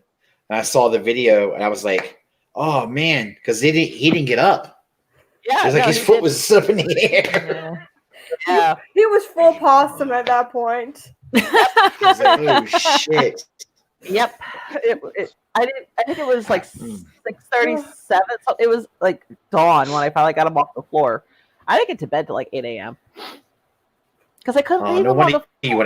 and I saw the video, and I was like, "Oh man," because he didn't get up. Yeah, it was like his foot was up in the air. Yeah, he was full possum at that point. I was like, "Oh shit!" Yep. I think it was like 6:37. So it was like dawn when I finally got him off the floor. I didn't get to bed till like 8 a.m. because I couldn't leave him on the floor.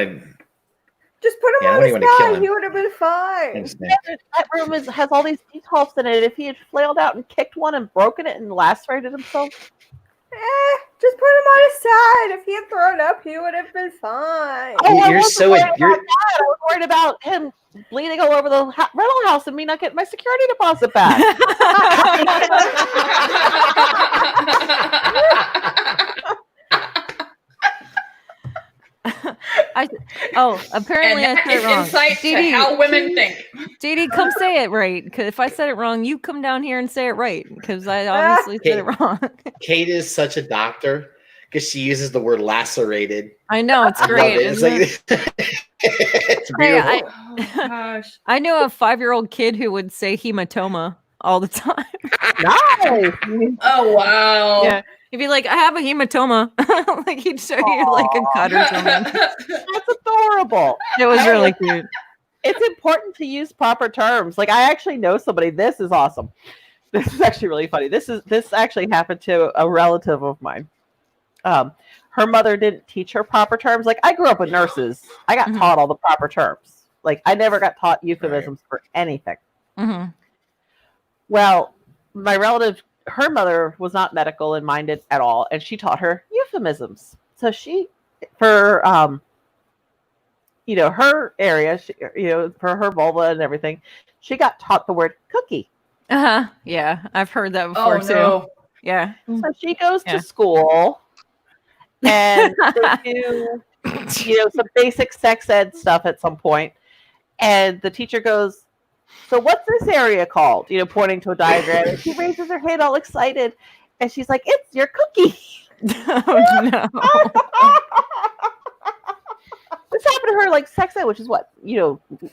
Just put him on his side. He would have been fine. That room has all these details in it. If he had flailed out and kicked one and broken it and lacerated himself, just put him on his side. If he had thrown up, he would have been fine. Oh, I was worried about him bleeding all over the rental house and me not getting my security deposit back. Apparently I said it wrong. Insight to how women think. JD, come say it right. Because if I said it wrong, you come down here and say it right. Because I obviously said it wrong. Kate is such a doctor because she uses the word lacerated. I know, it's great. It's beautiful. Oh, gosh. I know a 5-year-old kid who would say hematoma all the time. Nice. Oh wow. Yeah. He'd be like, I have a hematoma. Like he'd show you like a cut or something. That's adorable. It was really cute. It's important to use proper terms. Like I actually know somebody. This is awesome. This is actually really funny. This actually happened to a relative of mine. Her mother didn't teach her proper terms. Like I grew up with nurses. I got taught all the proper terms. Like I never got taught euphemisms for anything. Mm-hmm. Well, my relative, her mother was not medical and minded at all, and she taught her euphemisms. So she, for her area, for her vulva and everything, she got taught the word cookie. Yeah, I've heard that before too. No. Yeah. So she goes to school and they do, some basic sex ed stuff at some point. And the teacher goes, "So what's this area called?" Pointing to a diagram. And she raises her hand all excited. And she's like, "It's your cookie." Oh, no. This happened to her like sex ed, which is what,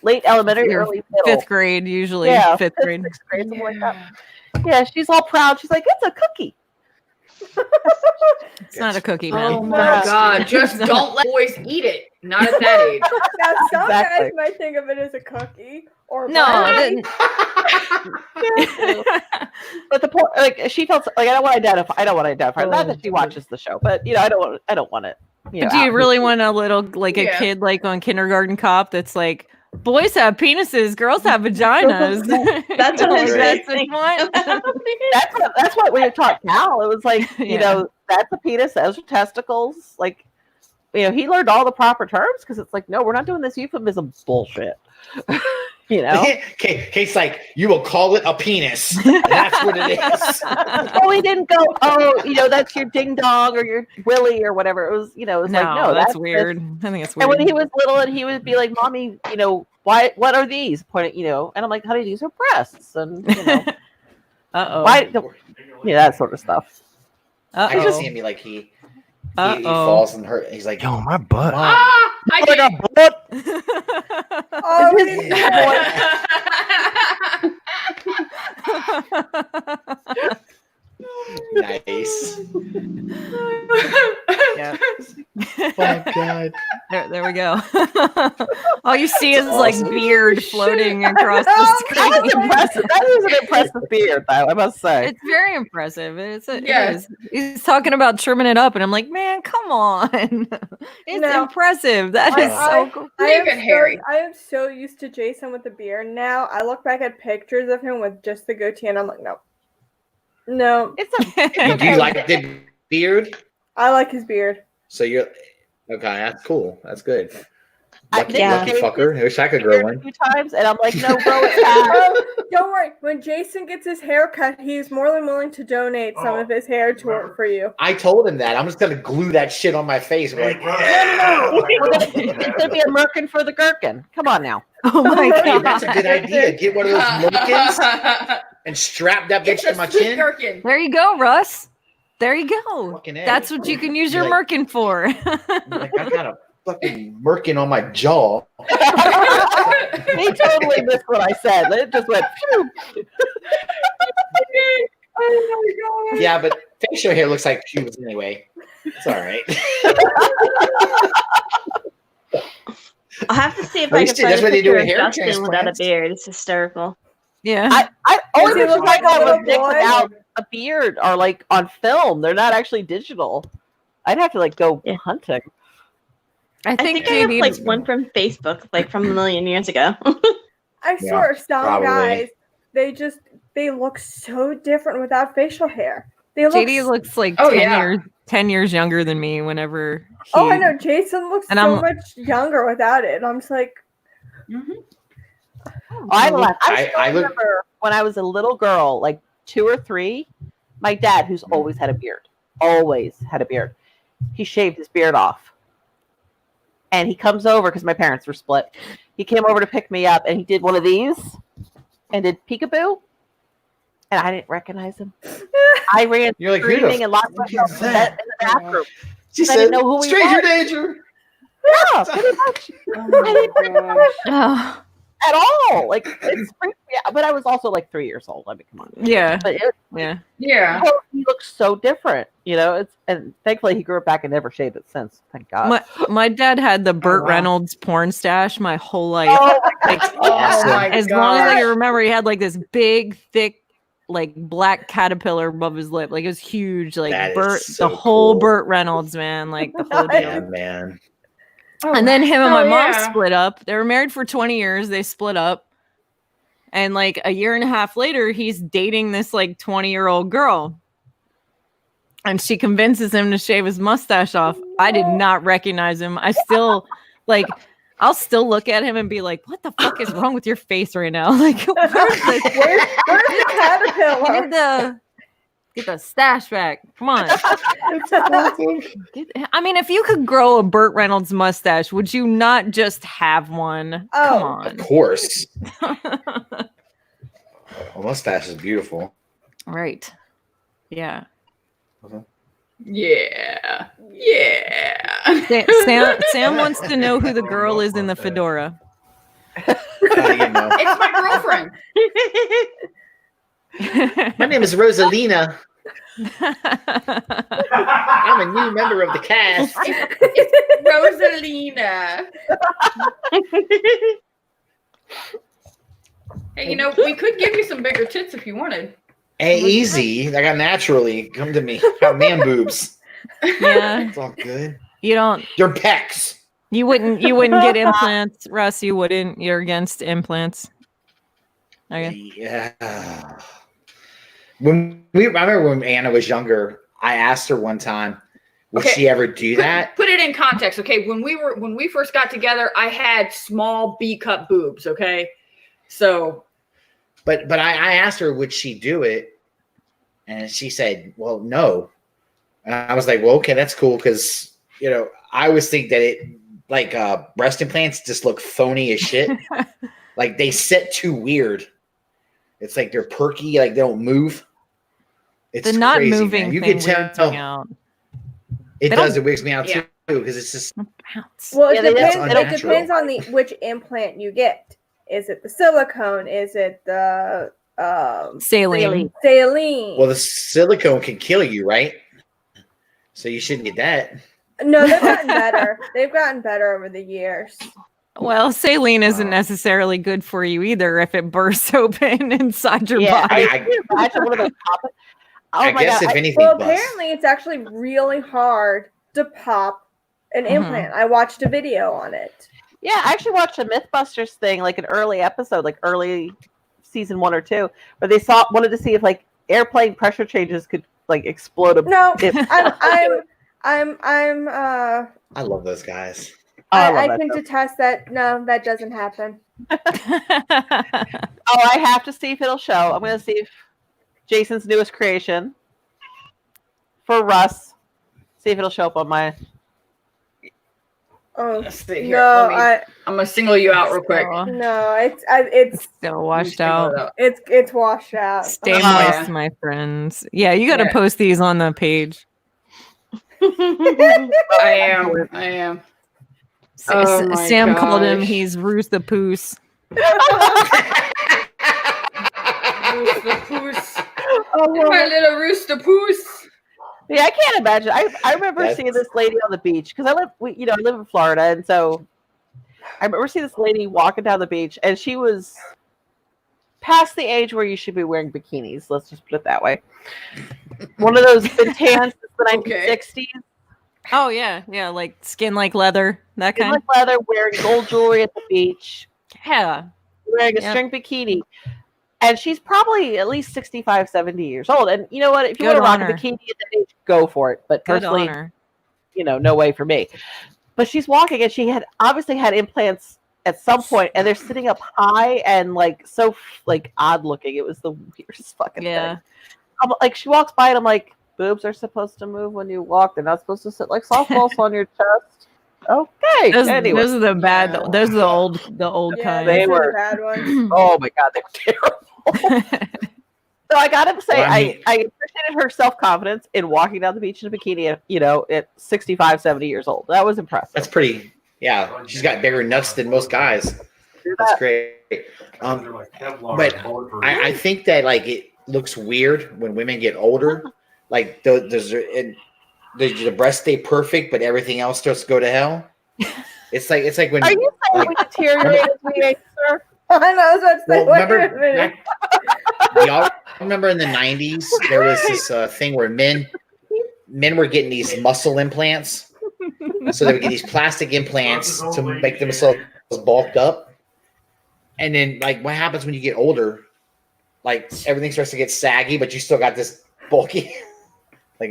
late elementary, early middle. 5th grade, usually. Yeah, 5th grade. 6th grade, something like that. Yeah, she's all proud. She's like, "It's a cookie." It's not a cookie, man. Oh my God! Just don't let boys eat it. Not at that age. Now, some Exactly. guys might think of it as a cookie or No, brownie. But the point, like, she felt like I don't want to identify. Not that she watches the show, but I don't want it. But do you really want a little, like a kid like on Kindergarten Cop that's like, boys have penises, girls have vaginas? That's what Like, I was that's the point. That's what we had taught Cal. It was like, that's a penis, those are testicles. Like, he learned all the proper terms because it's like, no, we're not doing this euphemism bullshit. Kate's like, you will call it a penis. That's what it is. Oh, he didn't go, that's your ding dong or your willy or whatever. It was, it was like, no, that's weird. I think it's weird. And when he was little and he would be like, "Mommy, what are these?" Pointing, and I'm like, "Honey, these are breasts." And, Uh-oh. why, that sort of stuff. I can see Uh-oh. him be like, he Uh-oh. falls and hurt. He's like, Yo, my butt. Mom. I Like did. a butt. Oh, we didn't Nice. Yeah. Oh God. There we go. All you see is That's like awesome. beard floating across the That was screen. impressive. That is an impressive beard, though, I must say. It's very impressive. It Yeah. is. He's talking about trimming it up, and I'm like, man, come on. It's No. impressive. That is so cool. Leave it, Harry. I am so used to Jason with the beard now. I look back at pictures of him with just the goatee and I'm like, no. No. It's a Do you like the beard? I like his beard. So you're okay. That's cool. That's good. I Lucky, think lucky Jason fucker. I wish I could beard grow a one. few times, and I'm like, "No, bro, it's bad." Don't worry. When Jason gets his hair cut, he's more than willing to donate some of his hair for you. I told him that. I'm just gonna glue that shit on my face. And be like, It's gonna be a Merkin for the gherkin. Come on now. Oh my hey, god. that's a good idea. Get one of those Merkins and strap that bitch It's to a my sweet chin. gherkin. There you go, Russ. There you go. Fucking A. That's what you can use your You're like- Merkin for. Like, I got a fucking Merkin on my jaw. He totally missed what I said. It just went. Phew. Yeah, but facial hair looks like pubes anyway. It's all right. I'll have to see if At I least can find that's a what they do picture with of hair Justin without a transplants. beard. It's hysterical. Yeah. I only Does he pictures look like I got a of Nick little boy? without a beard are like on film. They're not actually digital. I'd have to like go Yeah. hunting. I I think think I have JD like one from Facebook, like from a million years ago. I Yeah, swear, some probably. guys, they look so different without facial hair. They look. JD looks like Oh, 10 yeah. years 10 years younger than me whenever he, Oh, I know. Jason looks And so I'm- much younger without it. I'm just like, I I look- remember when I was a little girl, like 2 or 3, my dad, who's always had a beard, he shaved his beard off. And he comes over because my parents were split. He came over to pick me up and he did one of these and did peekaboo. And I didn't recognize him. I ran You're like, who the screaming and locked fuck myself is in that? the bathroom. She I said, didn't know who he stranger was. danger. Yeah, pretty much. I didn't recognize him Oh, at all. Like, it's freaked me out. But I was also like 3 years old. I mean, come on. yeah. But Yeah. Yeah. he looks so different, and thankfully he grew it back and never shaved it since. Thank God. My dad had the Burt wow. Reynolds porn stash my whole life. Oh, Like, Awesome. my as long as I gosh. can remember, he had like this big, thick, like black caterpillar above his lip. Like it was huge. Like That is Burt, so the whole cool. Burt Reynolds, man. Like the whole deal. Yeah, man. And then him and Oh, my mom yeah. split up. They were married for 20 years. They split up. And like a year and a half later, he's dating this like 20-year-old girl. And she convinces him to shave his mustache off. I did not recognize him. I still like I'll still look at him and be like, "What the fuck is wrong with your face right now?" Like, where's Where's the caterpillar? get the stash back. Come on. I mean, if you could grow a Burt Reynolds mustache, would you not just have one? Come on. Of course. A mustache is beautiful. Right. Yeah. Yeah. Yeah. Sam wants to know who the girl is in the fedora. It's my girlfriend. My name is Rosalina. I'm a new member of the cast. It's Rosalina. Hey, we could give you some bigger tits if you wanted. Hey, easy. I got naturally. Come to me. Got man boobs. Yeah. It's all good. You don't. Your pecs. You wouldn't get implants, Russ. You wouldn't. You're against implants. Okay. Yeah. I remember when Anna was younger, I asked her one time, would she ever do that? Put it in context, okay? When we first got together, I had small B-cup boobs, okay? So, but I asked her, would she do it? And she said, well, no. And I was like, well, okay, that's cool, because I always think that it breast implants just look phony as shit. Like they sit too weird. It's like they're perky, like they don't move. It's the not crazy, moving man. You thing can tell. Out. It does. It wigs me out too because it's just. Well, it depends on which implant you get. Is it the silicone? Is it the saline? Saline. Well, the silicone can kill you, right? So you shouldn't get that. No, they've gotten better. They've gotten better over the years. Well, saline isn't necessarily good for you either if it bursts open inside your body. I guess if anything, well, apparently it's actually really hard to pop an implant. I watched a video on it. Yeah, I actually watched a MythBusters thing, like an early episode, like early season 1 or 2, where they wanted to see if airplane pressure changes could explode. No, I love those guys. I can detest that. No, that doesn't happen. I have to see if it'll show. I'm going to see if Jason's newest creation for Russ. See if it'll show up on my. Oh, let's see here. I'm gonna single you out real quick. No, it's still washed out. It's washed out. Stay moist, my friends. Yeah, you got to post these on the page. I am. Sam called him. He's Russ the Muss. My little Russ the Muss. Yeah, I can't imagine. I remember seeing this lady on the beach because I live in Florida, and so I remember seeing this lady walking down the beach, and she was past the age where you should be wearing bikinis. Let's just put it that way. One of those intense the 1960s. Oh yeah, like skin like leather, that kind of leather, wearing gold jewelry at the beach. Yeah, wearing a string bikini. And she's probably at least 65, 70 years old. And you know what? If you want to rock a bikini at that age, go for it. But personally, no way for me. But she's walking and she had obviously had implants at some point, and they're sitting up high and so odd looking. It was the weirdest fucking thing. I'm she walks by and I'm like, boobs are supposed to move when you walk. They're not supposed to sit like softballs on your chest. Okay. Those are the bad. Those are the old kind. They were the bad ones. Oh my god, they were terrible. So I gotta say, I appreciated her self-confidence in walking down the beach in a bikini at 65, 70 years old. That was impressive. That's pretty. Yeah, she's got bigger nuts than most guys. That's great. But I think that it looks weird when women get older. The breasts stay perfect, but everything else starts to go to hell. It's like when. Are you saying we deteriorate as we age, sir? I know. I was about to say, y'all remember in the 90s there was this thing where men were getting these muscle implants, so they would get these plastic implants to make themselves bulked up, and then what happens when you get older? Everything starts to get saggy, but you still got this bulky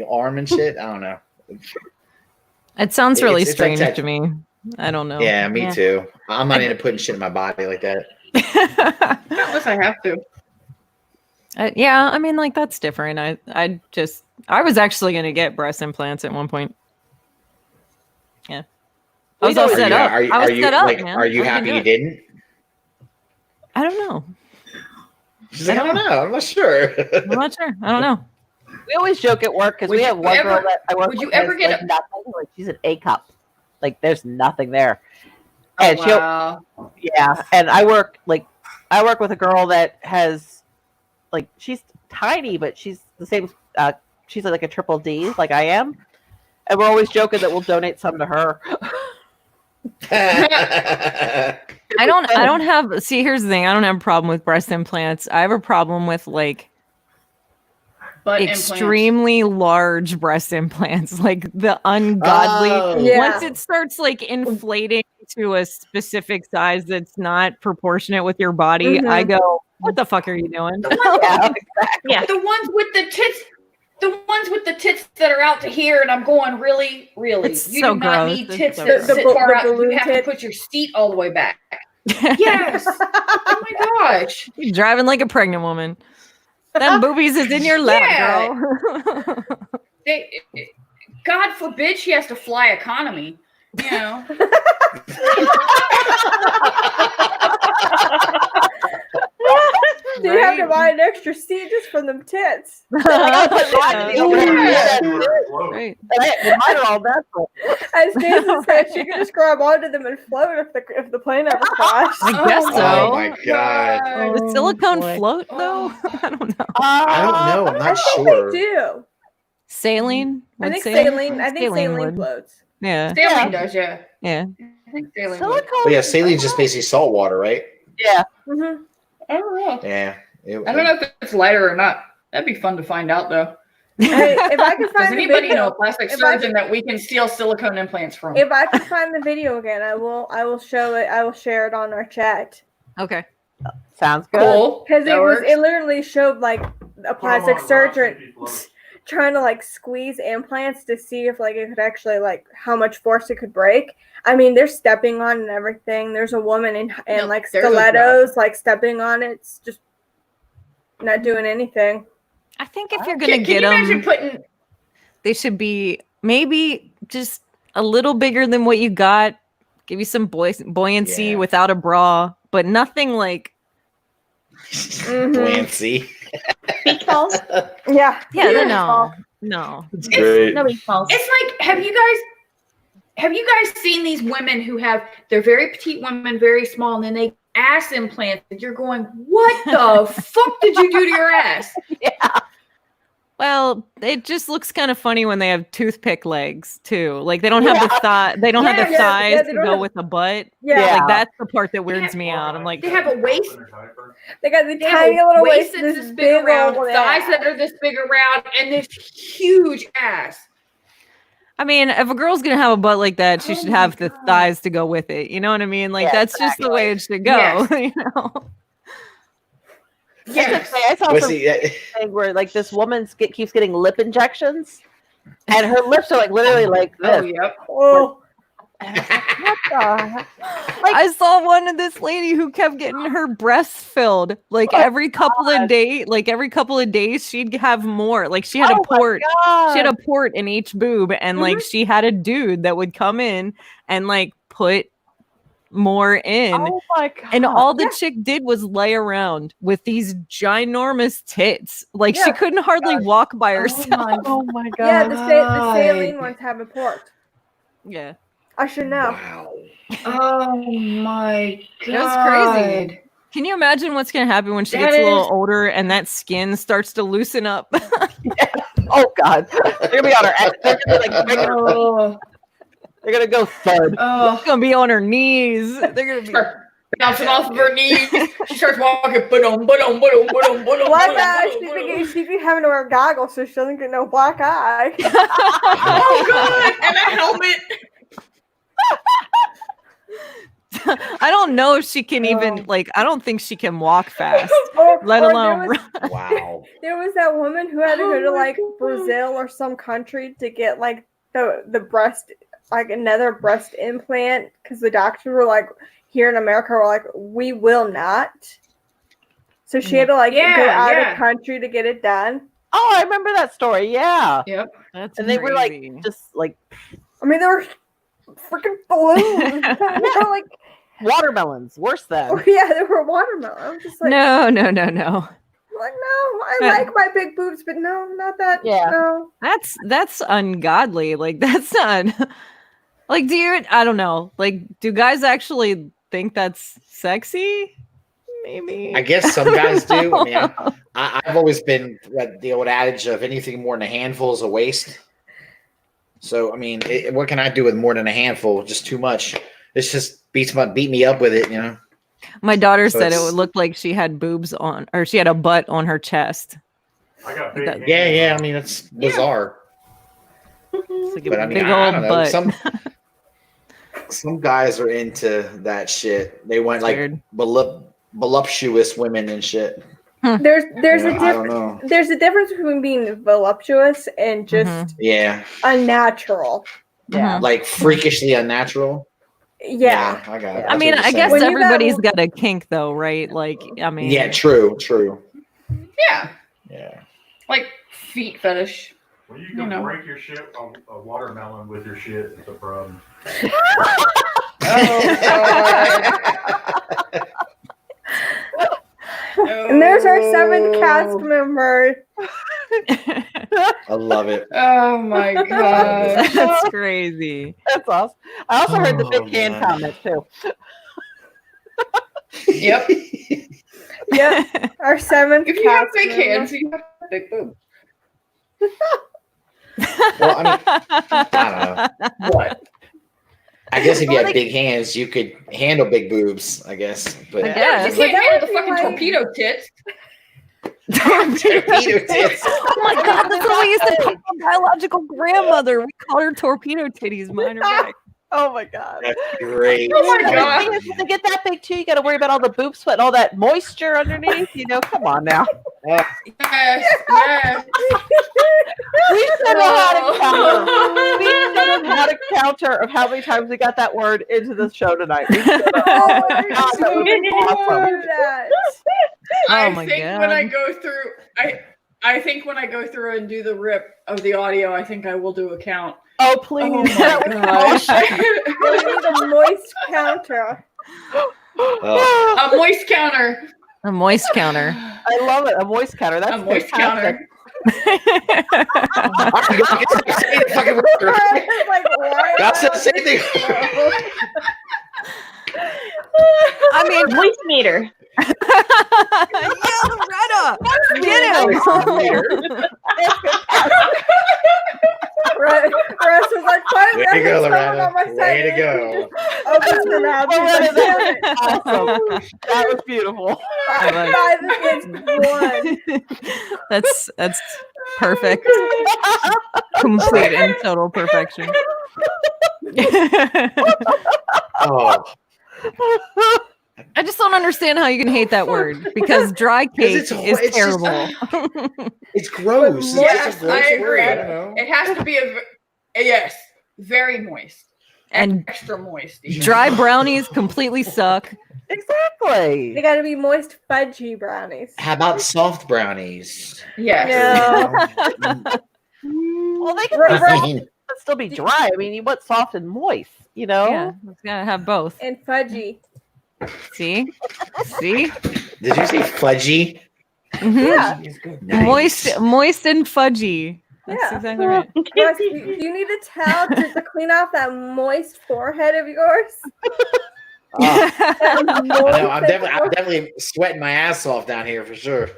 arm and shit. I don't know. It sounds really strange to me. I don't know. Yeah, me too. I'm not into putting shit in my body like that. Not unless I have to. Yeah, I mean, like that's different. I was actually gonna get breast implants at one point. Yeah, I was all set up. I was set up, man. Are you happy you didn't? I don't know. She's like, I don't know. I'm not sure. I'm not sure. I don't know. We always joke at work because we have one girl that I work with. Would you ever get nothing? Like she's an A cup. Like there's nothing there. And and I work with a girl that has like she's tiny, but she's the same. She's like a triple D, like I am, and we're always joking that we'll donate some to her. I don't have. See, here's the thing. I don't have a problem with breast implants. I have a problem with like extremely large breast implants, like the ungodly. Once it starts like inflating to a specific size that's not proportionate with your body, I go, what the fuck are you doing? The ones with the tits. The ones with the tits that are out to here, and I'm going, really? It's you so do not gross. need tits that sit far out. You have to put your seat all the way back. Yes. Oh my gosh. You're driving like a pregnant woman. That boobies is in your lap, girl. God forbid she has to fly economy. You know. You have to buy an extra seat just for them tits. Right. Mine are all natural. As Daisy said, she could just grab onto them and float if the plane ever crashed. I guess so. Oh my god. Does silicone float though? I don't know. I don't know. I'm not I sure. think they do. Saline? I think saline floats. Yeah. Saline does, yeah. Yeah. I think saline. But yeah, saline's just basically salt water, right? Yeah. Mm-hmm. I don't know. Yeah. I don't know if it's lighter or not. That'd be fun to find out, though. Hey, if I can find Does anybody know a plastic surgeon that we can steal silicone implants from? If I can find the video again, I will show it. I will share it on our chat. Okay. Sounds good. Cool. Because it literally showed like a plastic surgeon trying to like squeeze implants to see if like it could actually like how much force it could break. I mean, they're stepping on and everything. There's a woman in like stilettos like stepping on it. It's just not doing anything. I think if you're gonna get them, they should be maybe just a little bigger than what you got. Give you some buoyancy without a bra, but nothing like buoyancy. Beach balls? Yeah. No. It's great. No beach balls. It's like, have you guys seen these women who they're very petite women, very small, and then they ass implants, and you're going, what the fuck did you do to your ass? Yeah. Well, it just looks kind of funny when they have toothpick legs too. Like they don't have the thigh. They don't have the thighs to go with the butt. Yeah. Like that's the part that weirds me out. I'm like, they have a waist. They got the tiny little waist that's this big around, thighs that are this big around, and this huge ass. I mean, if a girl's gonna have a butt like that, she should have the thighs to go with it. You know what I mean? Like that's just the way it should go. Yes. You know? Yes. I saw something where like this woman keeps getting lip injections, and her lips are like literally like this. Oh, yep. Oh. What the heck? I saw one of this lady who kept getting her breasts filled like every couple of days she'd have more. Like she had a port. She had a port in each boob, and like she had a dude that would come in and like put more in. Oh my god. And all the chick did was lay around with these ginormous tits. Like she couldn't hardly walk by herself. Oh my god. Yeah, the saline ones have a port. Yeah. I should know. Wow. Oh my god. That's crazy. Can you imagine what's going to happen when she gets a little older and that skin starts to loosen up? Oh god. They're gonna be on her ass. They're gonna be they're gonna go third. It's gonna be on her knees. They're gonna be bouncing off of her knees. She starts walking. Black eye. She be having to wear goggles so she doesn't get no black eye. Oh god! And a helmet. I don't know if she can even like. I don't think she can walk fast, let alone run. Wow. There was that woman who had to go to like Brazil or some country to get like the breast like another breast implant because the doctors were like, here in America, were like, we will not. So she had to like go out of the country to get it done. Oh, I remember that story. Yeah. Yep. That's And they were like, crazy. just like, I mean, they were freaking balloons. They were like watermelons. Worse than. Oh, yeah, they were watermelon. I'm just like, no. like, no, I like my big boobs, but no, not that. Yeah. No. That's ungodly. Like that's not like I don't know. Like do guys actually think that's sexy? Maybe. I guess some guys do. I mean, I've always been the old adage of anything more than a handful is a waste. So, I mean, what can I do with more than a handful? Just too much. It's just beat me up with it, you know. My daughter said it would look like she had boobs on, or she had a butt on her chest. I got big hands. Yeah. I mean, it's bizarre. It's like But a I mean, big I old don't know. butt. Some guys are into that shit. They want Weird. like voluptuous women and shit. There's You know, a I don't know. there's a difference between being voluptuous and just Yeah, unnatural. Yeah. like freakishly unnatural. Yeah. I got it. I mean, I guess When you everybody's got- got a kink though, right? Like, I mean, Yeah, true. Yeah. Yeah. Like feet fetish. Well, you can break your shit a watermelon with your shit. It's a problem. And there's our 7th cast member. I love it. Oh my god. that's crazy. That's awesome. I also heard the Oh, big hand man. comment too. Yep. Yep. Our 7th If you have cast big member. hands, you have big boobs. Well, I mean, I don't know. What? I guess if you had big hands, you could handle big boobs, I guess. But I Yeah, guess. you can't that handle would the be fucking like- torpedo tits. torpedo tits. Oh my god, that's what we used to call my biological grandmother. We called her torpedo titties behind her back. Oh my god. That's great. Oh my The god. thing is, to get that big too, you got to worry about all the boob sweat and all that moisture underneath. You know, come on now. Yes, yes. We should have had a counter. We should have had a counter of how many times we got that word into the show tonight. We should have. Oh my God, gosh, that would've been awesome. that. I my think God. when I go through, I think when I go through and do the rip of the audio, I think I will do a count. Oh please! Oh my gosh. We need a moist counter. Oh, A moist counter. A moist counter. I love it. A moist counter. That's A moist fantastic. counter. Like, why? That's the same thing. I mean, Voice meter. yeah, Loretta, get him. Russ was like, finally, Way to go, I have someone on my Loretta. side. Way to go. Opens her mouth. She's like, damn it. Awesome. That was beautiful. Five against one. That's perfect. Complete and total perfection. Oh, I just don't understand how you can hate that word because dry cake it's is just- terrible. it's gross. Yes, It's a gross I agree. word, I don't know. It has to be yes, very moist And extra moist. even. dry brownies completely suck. Exactly. They gotta be moist, fudgy brownies. How about soft brownies? Yes. Well, they can I mean, still be dry. I mean, you want soft and moist. You know. Yeah, it's gotta have both. And fudgy. See? See? did you say fudgy? Mhm. Yeah. Nice. Moist and fudgy. That's Yeah. exactly right. Russ, you need a towel to clean off that moist forehead of yours. Oh, That I know, I'm moist- definitely sweating my ass off down here for sure.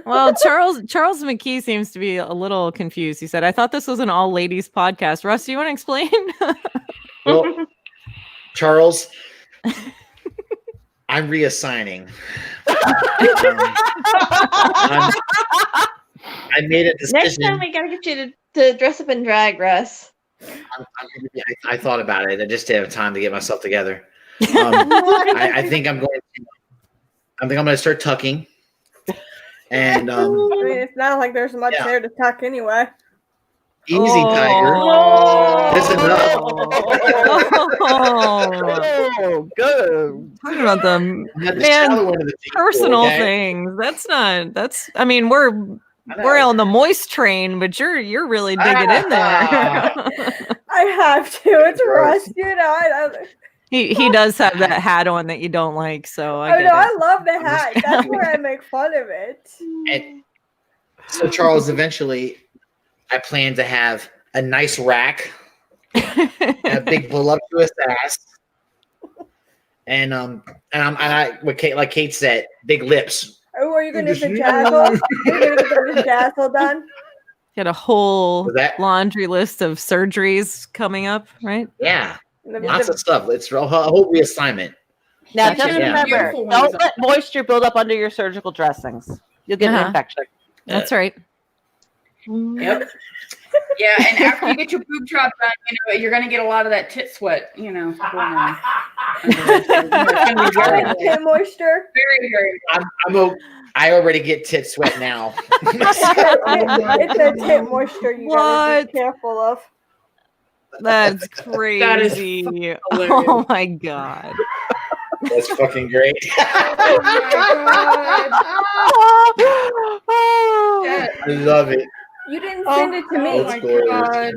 Well, Charles McKee seems to be a little confused. He said, "I thought this was an all ladies podcast." Russ, do you want to explain? Well, Charles, I'm reassigning. I made a Next time decision. we gotta get you to dress up in drag, Russ. I thought about it. I just didn't have time to get myself together. I think I'm going to start tucking. And I mean, it's not like there's much Yeah. there to tuck anyway. Easy, Tiger. That's enough. Oh, good. Talking about the Not the man, shallow end of the deep pool, personal okay? things. That's. I mean, we're on the moist train, but you're really digging in there. I have to. It's Russ, you know. He does have that hat on that you don't like, so I get know. it. I love the hat. That's where I make fun of it. And so, Charles, eventually, I plan to have a nice rack, and a big voluptuous ass, and what Kate, like Kate said, big lips. Oh, are you gonna get the jazzle? Are you gonna get the jazzle done? Got a whole Was that- laundry list of surgeries coming up, right? Yeah, lots of stuff. It's a whole reassignment. Now, Gotcha. just Yeah. remember, Beautiful don't ones. let moisture build up under your surgical dressings. You'll get an infection. That's right. Yep. Yeah, and after you get your boob job done, you're gonna get a lot of that tit sweat, going on. It's gonna be very, Tit moisture. very. I already get tit sweat now. It's a tit moisture you gotta be careful of. That's crazy. That is Oh my god. That's fucking great. Oh my God. I love it. You didn't send it to me. Oh my God.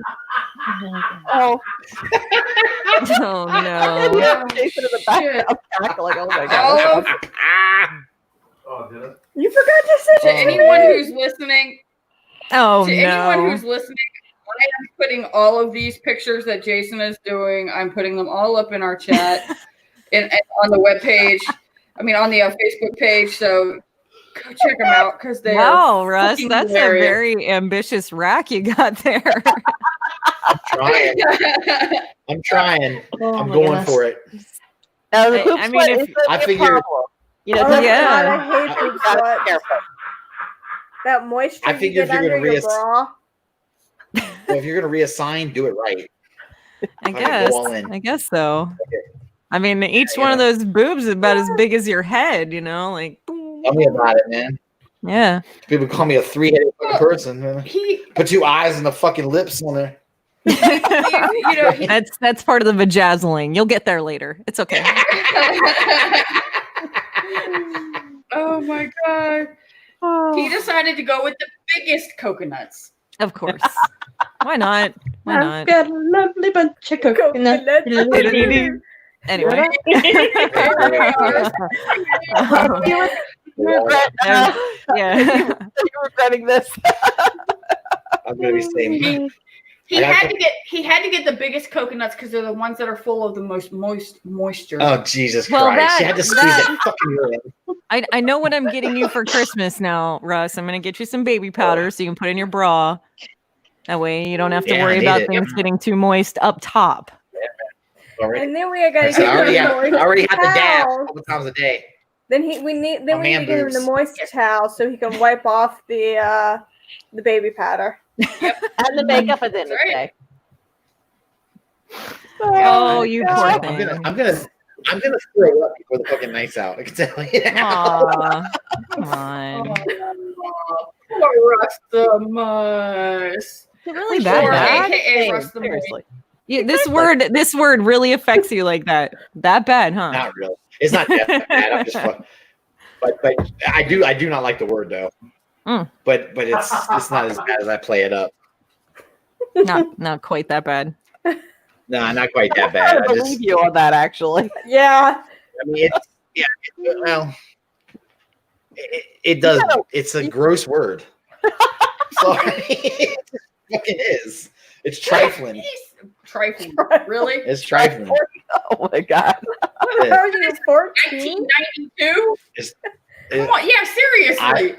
Oh, Oh no. Jason in the background cackling. Oh my God. All of, Oh, did I? You forgot to send to it to anyone me. who's listening, Oh anyone no. who's listening, I am putting all of these pictures that Jason is doing. I'm putting them all up in our chat and on the webpage. I mean, on the Facebook page. So go check them out because they Wow, are Russ, fucking that's hilarious. a very ambitious rack you got there. I'm trying. I'm trying. I'm going for it. Now, the poop I mean, sweat if- is the I figured- problem. You know, Oh, just- Yeah. God, I hate you poop gotta be sweat. careful. That moisture I you figure get if you're under gonna your bra. Well, if you're gonna reassign, do it right. I go guess. all in. I guess so. I mean, each you one of know. those boobs is about as big as your head, like boom. Tell me about it, man. Yeah. People call me a three-headed fucking person. Man. He, Put two eyes and the fucking lips on there. That's part of the vajazzling. You'll get there later. It's okay. oh my God. He decided to go with the biggest coconuts. Of course. Why not? Why not? I've got a lovely bunch of coconuts. Anyway. You regret, Yeah. you're regretting this. I'm gonna be saying He I got had to get the biggest coconuts because they're the ones that are full of the most moisture. oh Jesus Well, Christ! You that- had to squeeze that fucking in. I know what I'm getting you for Christmas now, Russ. I'm going to get you some baby powder so you can put in your bra. That way you don't have to Yeah, I worry need about it. things getting too moist up top. All right. And then we gotta So I get already him have, the I already moist have the dab a towel. couple times a day. Then we need My to man get him the boobs. moist towel so he can wipe off the baby powder. And the makeup at the end of the day. Oh, you God. poor I'm thing. gonna throw up before the fucking night's out. I can tell you. Aw, come on. Poor Russ the Muss. Really Or bad. AKA Russ the Muss. Seriously. Yeah, this word really affects you like that. That bad, huh? Not really. It's not that bad. I'm just fucking. But I do not like the word though. Mm. But it's not as bad as I play it up. Not quite that bad. Nah, not quite that I bad. I believe you on that, actually. Yeah. I mean, it does. It's a gross word. Sorry, it fucking is. It's trifling. Trifling. Really? It's trifling. Oh my God. What are you, 14? 1992? Come on, yeah, seriously.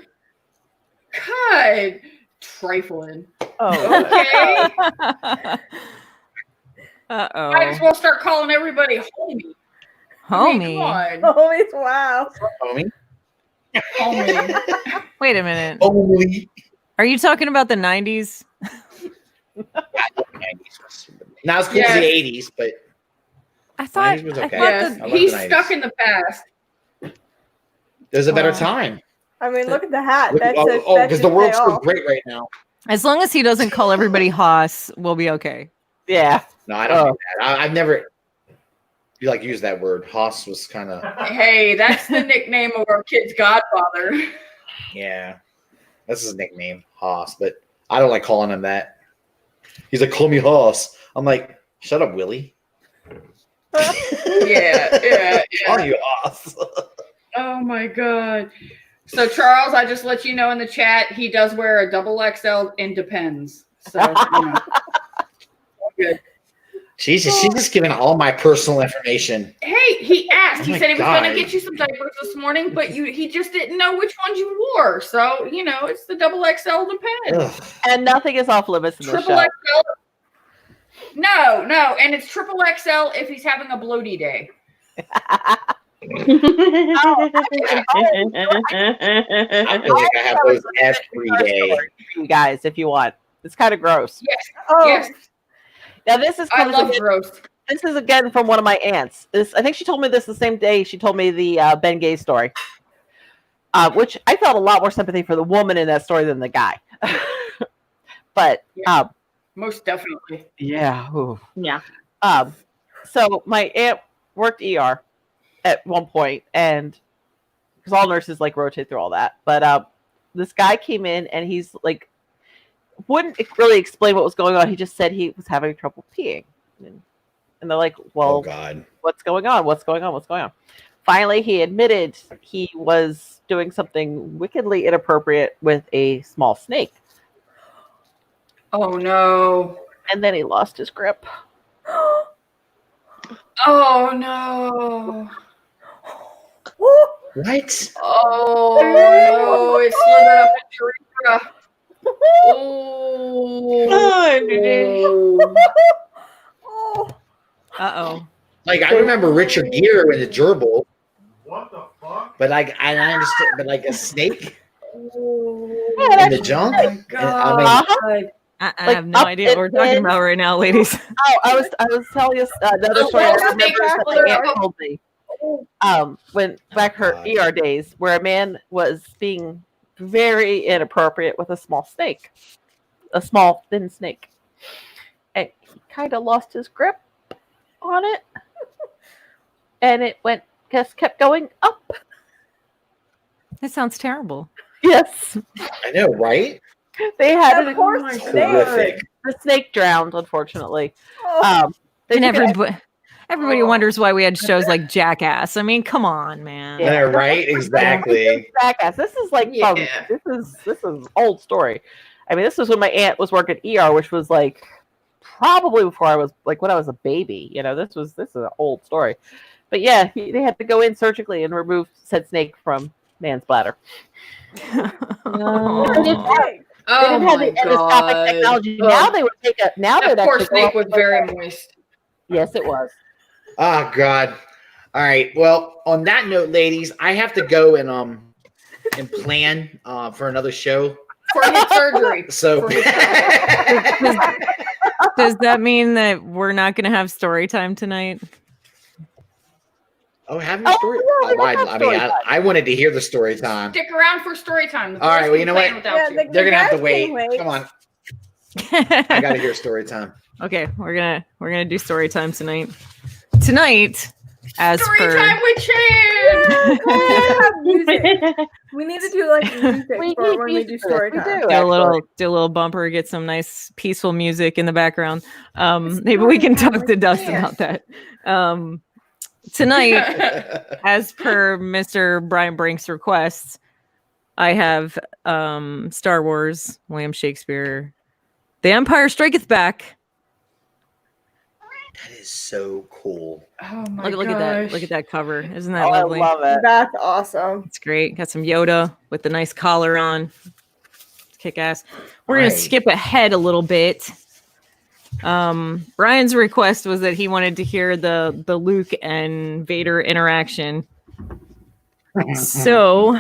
God, trifling. Oh. Okay. Uh-oh. Might as well start calling everybody homie. I mean, Homie. come on. Homies, wow. Homie. Homie. Wait a minute. Homie. Are you talking about the 90s? Not as cool as the 80s, but I thought, 90s was I okay. thought Yes, I love he's the 90s. stuck in the past. there's a better Well, time. I mean, look at the hat. Look- That's oh, because the world's so great right now. As long as he doesn't call everybody Haas, we'll be okay. Yeah. No, I don't do that. I've never used that word. Haas was kind of Hey, that's the nickname of our kid's godfather. yeah. That's his nickname, Haas. But I don't like calling him that. He's like, call me Haas. I'm like, shut up, Willie. Yeah. Call you Haas. Oh my god. So Charles, I just let you know in the chat, he does wear a double XL and Depends. So good. Jesus, she's just giving all my personal information. Hey, he asked. He said he was God. going to get you some diapers this morning, but he just didn't know which ones you wore. So it's the double XL Depends. Ugh. And nothing is off limits in the Triple show. XL. No, and it's triple XL if he's having a bloaty day. I feel like I have those every day. You guys, if you want, it's kind of gross. Yes. Oh, Yes. Now this is I love gross. This is again from one of my aunts. I think she told me this the same day she told me the Ben Gay story, which I felt a lot more sympathy for the woman in that story than the guy. But Most definitely. yeah, ooh. Yeah. So my aunt worked ER at one point, and because all nurses like rotate through all that, but this guy came in and he's like, wouldn't really explain what was going on. He just said he was having trouble peeing, and they're like, well, Oh God. what's going on? What's going on? What's going on? Finally, he admitted he was doing something wickedly inappropriate with a small snake, Oh no. and then he lost his grip. Oh no. What? Oh no. It slithered up his urethra. Oh. oh. Uh-oh. Like I remember Richard Gere in the gerbil, What the fuck? but like I understand, but like a snake Yeah, in the junk. Oh my God. I Like, have no up idea what we're talking in- about right now, ladies. Oh, I was telling you another Oh, story. I well, remember snake that killer. my aunt told me. When back her God. ER days, where a man was being very inappropriate with a small snake, a small thin snake, and he kind of lost his grip on it, and it just kept going up. That sounds terrible. Yes, I know, right? they had Of it. course, my Horrific. The snake drowned, unfortunately. Oh. They And took it- everybody wonders why we had shows like Jackass. I mean, come on, man. Yeah. Yeah, right. Exactly. Jackass. This is like Yeah. this is old story. I mean, this was when my aunt was working ER, which was like probably before I was like when I was a baby. This is an old story. But yeah, they had to go in surgically and remove said snake from man's bladder. Oh. They didn't Oh have my the endoscopic God. technology. Ugh. Now they would take a. Now That they'd poor actually go snake up was and- very moist. Yes, it was. Oh God. All right. Well, on that note, ladies, I have to go and plan for another show. For his surgery. So For his Does that mean that we're not going to have story time tonight? oh, having a story. yeah, we I have mean, story time. I wanted to hear the story time. Stick around for story time. The All right, boys well, you can know plan what? without you. They're gonna have to guys wait. can wait. Come on, I gotta hear story time. Okay, we're gonna do story time tonight. Tonight, as Story per time with Chan. Music. We need to do like music We for need when we music do for this. story We time. do. do a little bumper, get some nice peaceful music in the background. Maybe we can talk to Dust about that. Tonight, as per Mr. Brian Brink's request, I have Star Wars, William Shakespeare, The Empire Striketh Back. That is so cool. Oh my Look at that! Look at that cover. Isn't that Oh, I lovely? love it. That's awesome. It's great. Got some Yoda with the nice collar on. Kick ass. We're gonna Right. skip ahead a little bit. Brian's request was that he wanted to hear the Luke and Vader interaction. So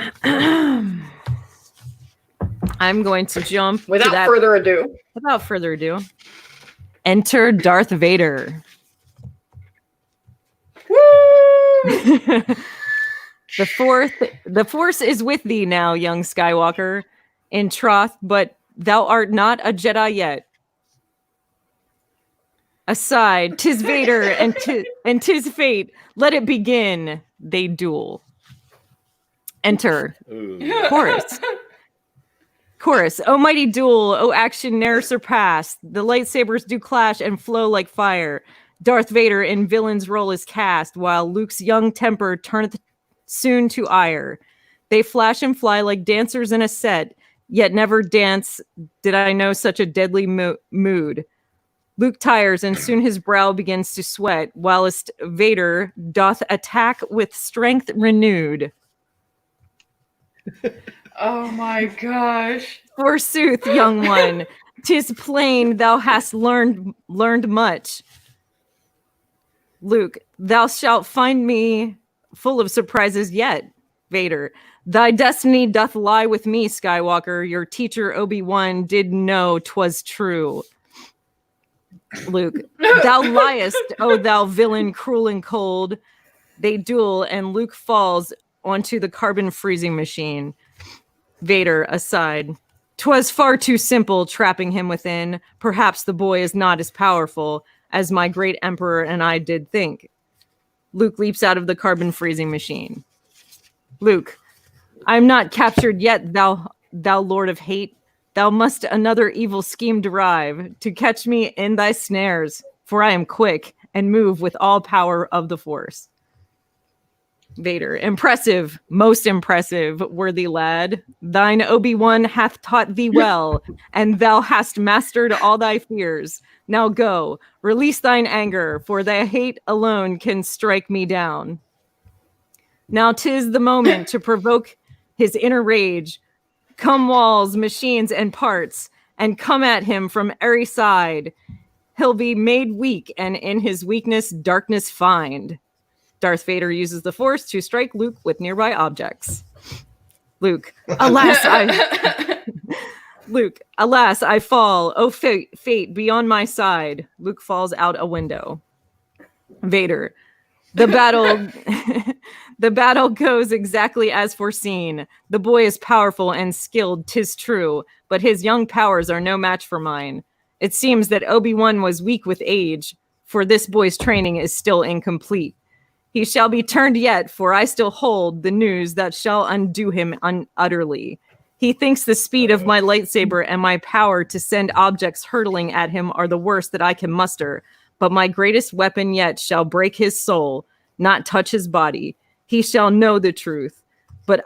I'm going to jump to Without that. further ado. Without further ado, enter Darth Vader. The Force is with thee now, young Skywalker, in troth, but thou art not a Jedi yet. Aside, 'tis Vader and 'tis fate. Let it begin. They duel. Enter. Chorus. Chorus. O mighty duel, O action ne'er surpassed. The lightsabers do clash and flow like fire. Darth Vader in villain's role is cast, while Luke's young temper turneth soon to ire. They flash and fly like dancers in a set, yet never dance did I know such a deadly mood. Luke tires, and soon his brow begins to sweat, whilst Vader doth attack with strength renewed. Oh my gosh. Forsooth, young one, 'tis plain thou hast learned much. Luke, thou shalt find me full of surprises yet. Vader, thy destiny doth lie with me, Skywalker. Your teacher Obi-Wan did know 'twas true. Luke, thou liest, O thou villain, cruel and cold. They duel, and Luke falls onto the carbon freezing machine. Vader, aside. 'Twas far too simple, trapping him within. Perhaps the boy is not as powerful as my great emperor and I did think. Luke leaps out of the carbon freezing machine. Luke, I am not captured yet, thou lord of hate. Thou must another evil scheme derive to catch me in thy snares, for I am quick and move with all power of the force. Vader, impressive, most impressive, worthy lad. Thine Obi-Wan hath taught thee well, and thou hast mastered all thy fears. Now go, release thine anger, for thy hate alone can strike me down. Now 'tis the moment to provoke his inner rage. Come walls, machines, and parts, and come at him from every side. He'll be made weak, and in his weakness, darkness find. Darth Vader uses the Force to strike Luke with nearby objects. Luke, alas, I fall. Oh, fate, be on my side. Luke falls out a window. Vader, the battle goes exactly as foreseen. The boy is powerful and skilled, 'tis true, but his young powers are no match for mine. It seems that Obi-Wan was weak with age, for this boy's training is still incomplete. He shall be turned yet, for I still hold the news that shall undo him utterly. He thinks the speed of my lightsaber and my power to send objects hurtling at him are the worst that I can muster, but my greatest weapon yet shall break his soul, not touch his body. He shall know the truth. But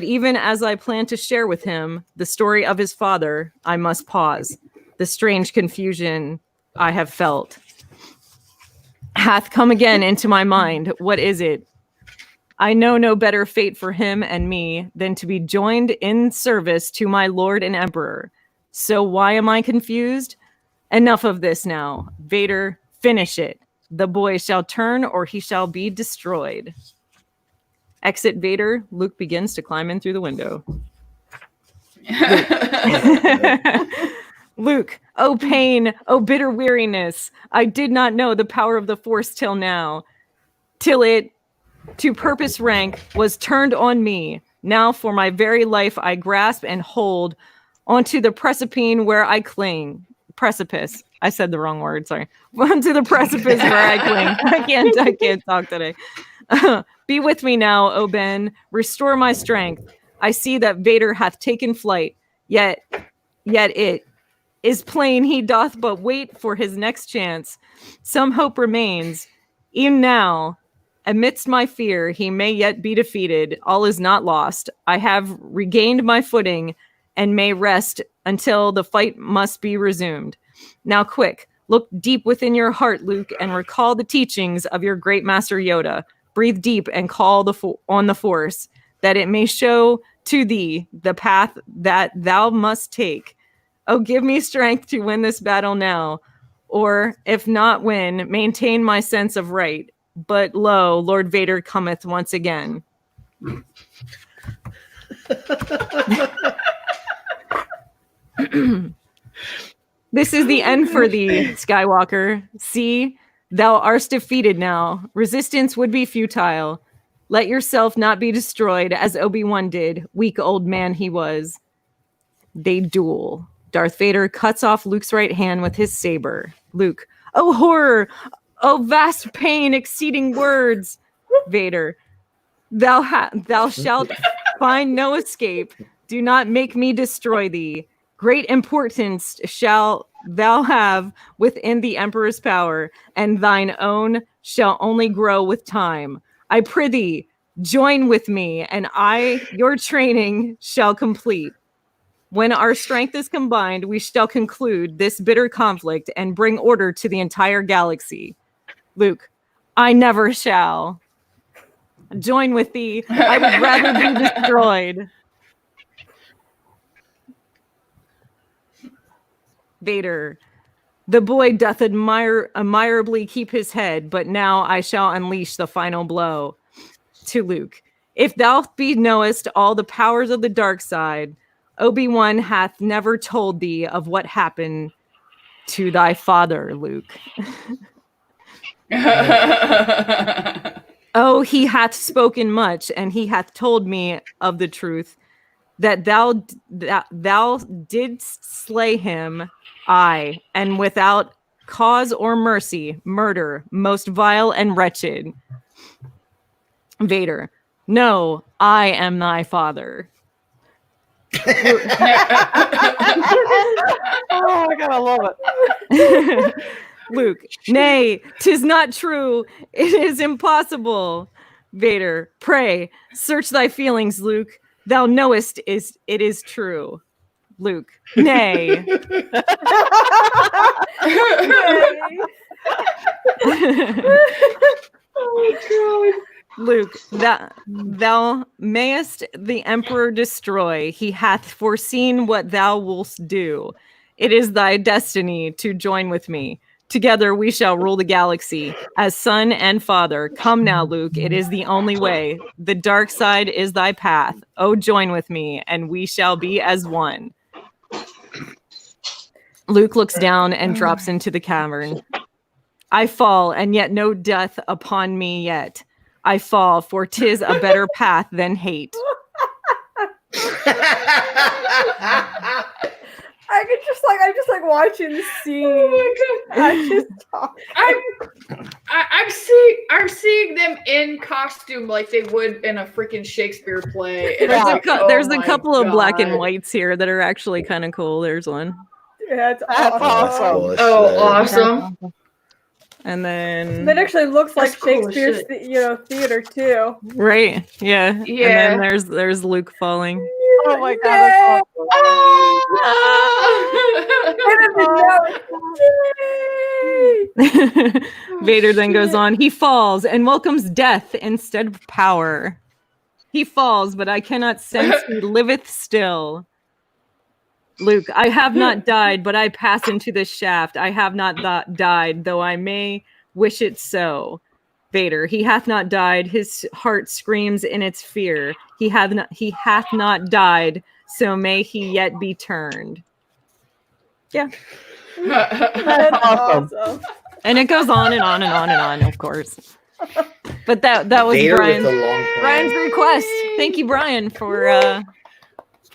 even as I plan to share with him the story of his father, I must pause. The strange confusion I have felt hath come again into my mind. What is it? I know no better fate for him and me than to be joined in service to my Lord and Emperor. So why am I confused? Enough of this now. Vader, finish it. The boy shall turn or he shall be destroyed. Exit Vader. Luke begins to climb in through the window. Luke, oh pain, oh bitter weariness. I did not know the power of the Force till now. Till it, to purpose rank, was turned on me. Now for my very life I grasp and hold onto the precipice where I cling. Precipice. I said the wrong word, sorry. Onto the precipice where I cling. I can't talk today. Be with me now, O Ben. Restore my strength. I see that Vader hath taken flight, yet it is plain he doth but wait for his next chance. Some hope remains. Even now, amidst my fear, he may yet be defeated. All is not lost. I have regained my footing and may rest until the fight must be resumed. Now quick, look deep within your heart, Luke, and recall the teachings of your great master Yoda. Breathe deep and call on the Force, that it may show to thee the path that thou must take. Oh, give me strength to win this battle now, or if not win, maintain my sense of right. But lo, Lord Vader cometh once again. This is the end for thee, Skywalker. See, thou art defeated now. Resistance would be futile. Let yourself not be destroyed as Obi-Wan did. Weak old man he was. They duel. Darth Vader cuts off Luke's right hand with his saber. Luke, oh horror! Oh vast pain exceeding words! Vader, thou shalt find no escape. Do not make me destroy thee. Great importance shall thou have within the Emperor's power, and thine own shall only grow with time. I prithee, join with me, and I, your training, shall complete. When our strength is combined, we shall conclude this bitter conflict and bring order to the entire galaxy. Luke, I never shall. Join with thee. I would rather be destroyed. Vader, the boy doth admirably keep his head, but now I shall unleash the final blow. To Luke, if thou knowest all the powers of the dark side, Obi-Wan hath never told thee of what happened to thy father, Luke. Oh, he hath spoken much, and he hath told me of the truth, that thou didst slay him, aye, and without cause or mercy, murder, most vile and wretched. Vader, no, I am thy father. Oh my God, I love it. Luke, nay, 'tis not true. It is impossible. Vader, pray, search thy feelings, Luke. Thou knowest it is true. Luke, nay. Oh, God. Luke, thou mayest the Emperor destroy. He hath foreseen what thou wilt do. It is thy destiny to join with me. Together we shall rule the galaxy as son and father. Come now, Luke. It is the only way. The dark side is thy path. Oh, join with me, and we shall be as one. Luke looks down and drops into the cavern. I fall, and yet no death upon me yet. I fall, for 'tis a better path than hate. I'm just watching the scene. I just talk. I'm seeing them in costume like they would in a freaking Shakespeare play. And There's a couple of black and whites here that are actually kind of cool. There's one. Yeah, that's That's awesome. awesome. Oh, awesome. And then That actually looks like That's cool as Shakespeare's theater too. right, yeah. Yeah. And then there's Luke falling. Oh my God, that's awesome. Vader then goes on. He falls and welcomes death instead of power. He falls, but I cannot sense he liveth still. Luke, I have not died, but I pass into the shaft. I have not died, though I may wish it so. Vader, he hath not died. His heart screams in its fear. He hath not died, so may he yet be turned. Yeah. That's awesome. And it goes on and on and on and on, of course. But that was Vader with Brian's the long Brian's request. Thank you, Brian, for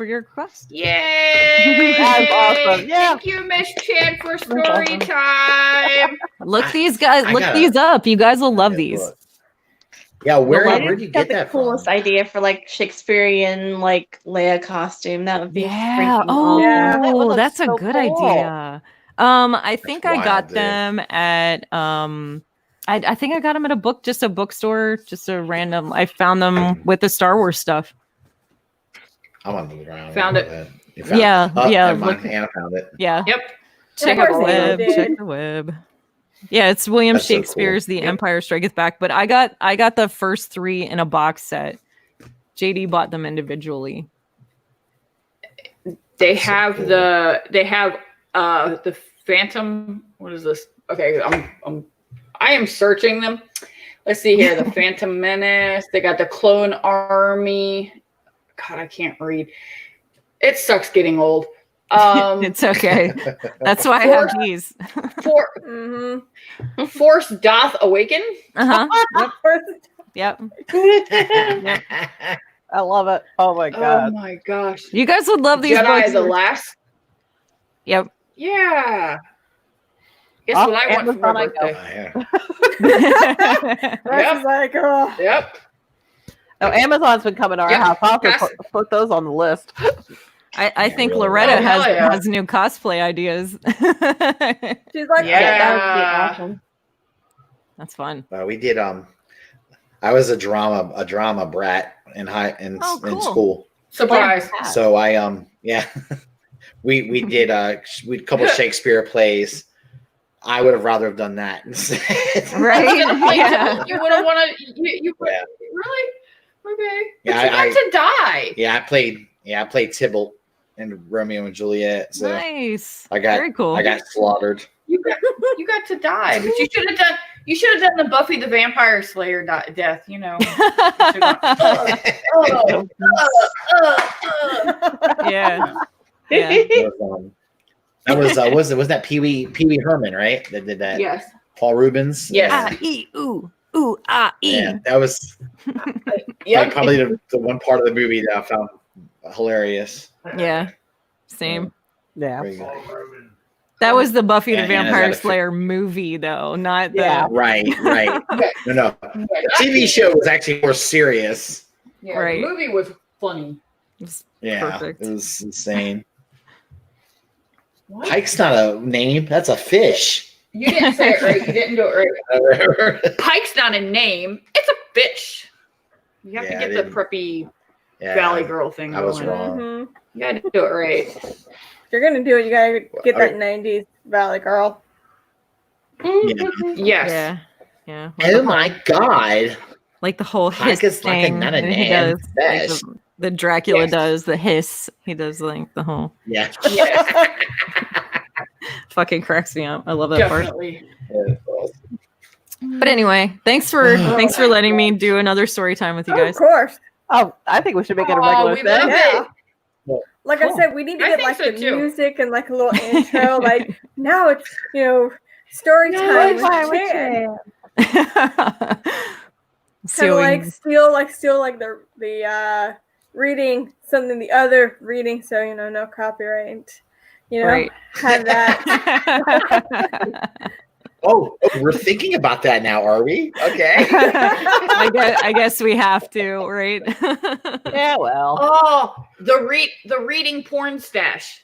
your request. Yay! That's awesome. Yeah. Thank you, Miss Chan, for story time. Look these guys. I Look got these up. You guys will love Yeah, these. look. Yeah, where'd you Got get the that coolest from? idea for like Shakespearean like Leia costume. That would be Yeah. freaking Oh, Yeah, that would look that's a so good cool. idea. I think That's I got wild, dude. them at I think I got them at a bookstore, just a random. I found them with the Star Wars stuff. I'm gonna move around. Found it. You found Yeah, it. Oh, yeah, never mind. look. Anna found it. Yeah. Yep. Check Of the course web. they did. Check the web. Yeah, it's William That's so cool. Shakespeare's The Yep. Empire Striketh Back, but I got the first 3 in a box set. JD bought them individually. They So have cool. the Phantom. What is this? Okay, I am searching them. Let's see here. The Phantom Menace. They got the Clone Army. God, I can't read. It sucks getting old. It's okay. That's why I have these. Mm-hmm. Force doth awaken. Uh-huh. Yep. I love it. Oh my Oh God. my gosh. You guys would love these Jedi books. the Last. Yep. Yeah. Guess Oh, what I want for Amazon, my I go. birthday? Russ is like, oh. Yep. Oh, Amazon's been coming to our Yep. house. I'll have to Pass- put those on the list. I think really. Loretta Oh, hell yeah. has new cosplay ideas. She's like, Yeah. That would be awesome. That's fun. We did. I was a drama brat in in cool. school. Surprise. So yeah, we did a couple of Shakespeare plays. I would have rather have done that instead. Right? Yeah. You would have wanted. You Yeah. really? Okay. But Yeah, you got to die. Yeah, I played Tybalt in Romeo and Juliet. So Nice. I got Very cool. I got slaughtered. You got to die. But you should have done the Buffy the Vampire Slayer death. You know. Yeah. Yeah. Was that Pee Wee Herman, right? That did that. Yes. Paul Rubens. Yes. Ah, e, ooh, ooh, ah, e. Yeah, that was like probably the one part of the movie that I found hilarious. Yeah. Same. Yeah. Very good. That was the Buffy Yeah, the Anna's Vampire got a Slayer movie, though, not the. Yeah. Right. No. The TV show was actually more serious. Yeah, Right. The movie was funny. It's Yeah, perfect. it was insane. What? Pike's not a name; that's a fish. You didn't say it right. You didn't do it right. Pike's not a name. It's a fish. You have Yeah, to I get the didn't- preppy Yeah, Valley Girl thing I was going. wrong. Mhm. You got to do it right. If you're gonna do it, you gotta get Are- that '90s Valley Girl. Yes. Yeah. Yeah. Oh my god! Like the whole Pike hiss is like thing not a that he name. does. Like Fish. the Dracula Yes. does the hiss. He does like the whole Yeah. Yes. fucking cracks me up. I love that part. Definitely. But anyway, thanks for letting me do another story time with you Oh, guys. of course. Oh, I think we should make it a Oh, regular we thing. love Yeah. it. Like Cool. I said, we need to I get think like so, the too. music and like a little intro. Like now it's story time with Chan. Kind of like steal like the reading something the other reading, so no copyright. Right. Have that. Oh, we're thinking about that now, are we? Okay. I guess we have to, right? Yeah, well. Oh, the reading porn stash.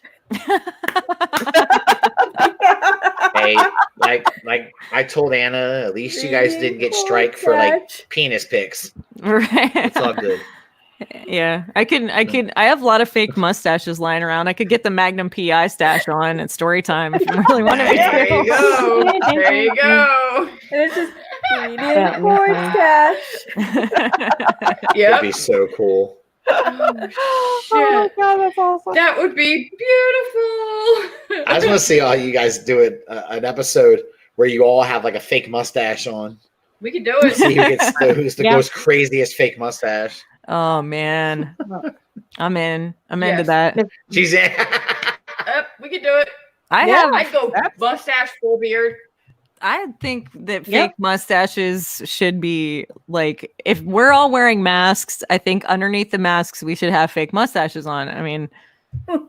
Hey, like I told Anna, at least you guys didn't get strike for like penis pics. Right. It's all good. Yeah, I have a lot of fake mustaches lying around. I could get the Magnum PI stash on at story time if you really wanted me There you to. go. There you go. And it's just medium porn stash. It'd Yep. be so cool. Oh my Shit. god, that's awesome. That would be beautiful. I just want to see all you guys do an episode where you all have like a fake mustache on. We can do it. See who gets who's the Yeah. most craziest fake mustache. Oh man, I'm into Yes. that. She's in. Yep, we can do it. I'd go mustache, full beard. I think that fake mustaches should be like, if we're all wearing masks, I think underneath the masks we should have fake mustaches on. I mean,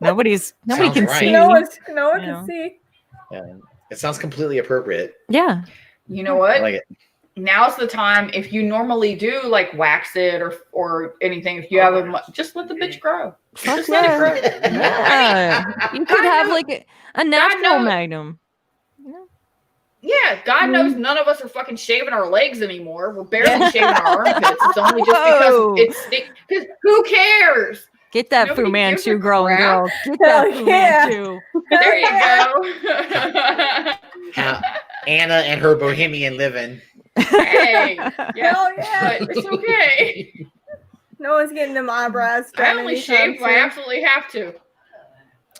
nobody Sounds can right. see. No one You know. can see. Yeah, it sounds completely appropriate. Yeah. You know what? I like it. Now's the time. If you normally do like wax it or anything, if you have just let the bitch grow. Fuck Just let it grow. Yeah. You could have like a natural knows. Magnum. Yeah, God knows none of us are fucking shaving our legs anymore. We're barely shaving our armpits. It's only just Whoa. because it's because who cares? Get that Nobody Fu gives a Manchu growing, crap. girl. Get that Hell Fu yeah. Manchu. There you go. How Anna and her bohemian living. Hey, yeah, Hell yeah. but it's okay. No one's getting them eyebrows I done only anytime shave if I soon. absolutely have to.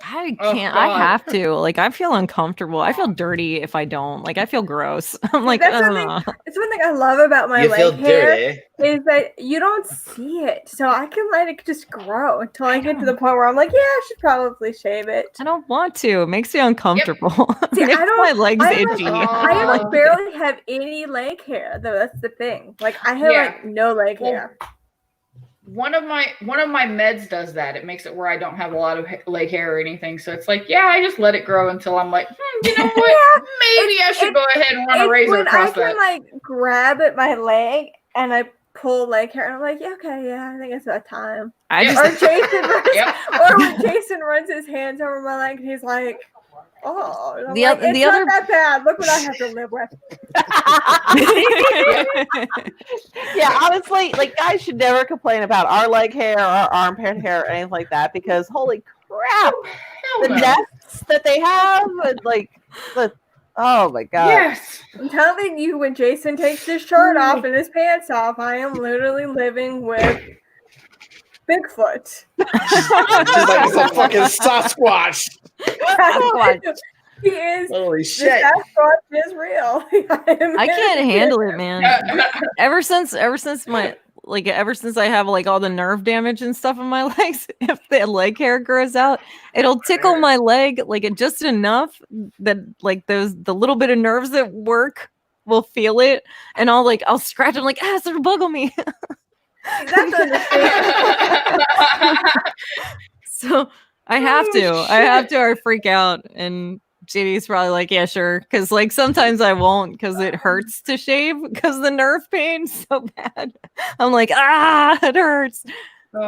I Oh, can't. I God. have to. Like, I feel uncomfortable. I feel dirty if I don't. Like, I feel gross. I'm like, That's the thing. It's one thing I love about my You feel leg hair dirty. is that you don't see it, so I can let it just grow until I get to the point where I'm like, yeah, I should probably shave it. I don't want to. It makes me uncomfortable. See, It makes I don't- my legs I itchy. like, I like barely have any leg hair though. That's the thing. Like I have Yeah. like no leg Well, hair. One of my meds does that. It makes it where I don't have a lot of leg hair or anything. So it's like, yeah, I just let it grow until I'm like, you know what? Maybe I should go ahead and run a razor across that. I can like grab at my leg and I pull leg hair and I'm like, yeah, okay, yeah, I think it's about time. Or when Jason runs his hands over my leg and he's like, oh, it's not that bad. Look what I have to live with. Yeah, honestly, like guys should never complain about our leg hair or our armpit hair or anything like that because holy crap, the nests that they have and like oh my god. Yes. I'm telling you, when Jason takes his shirt off and his pants off, I am literally living with Bigfoot. She's like it's a fucking Sasquatch. He is. Holy shit! Sasquatch is real. I can't handle it, man. Ever since I have like all the nerve damage and stuff in my legs, if the leg hair grows out, it'll tickle my leg like just enough that like the little bit of nerves that work will feel it, and I'll scratch. I'm like, it's a bug on me. That's understandable. So I have to, or I freak out. And JD's probably like, yeah, sure. Cause like sometimes I won't because it hurts to shave because the nerve pain's so bad. I'm like, it hurts.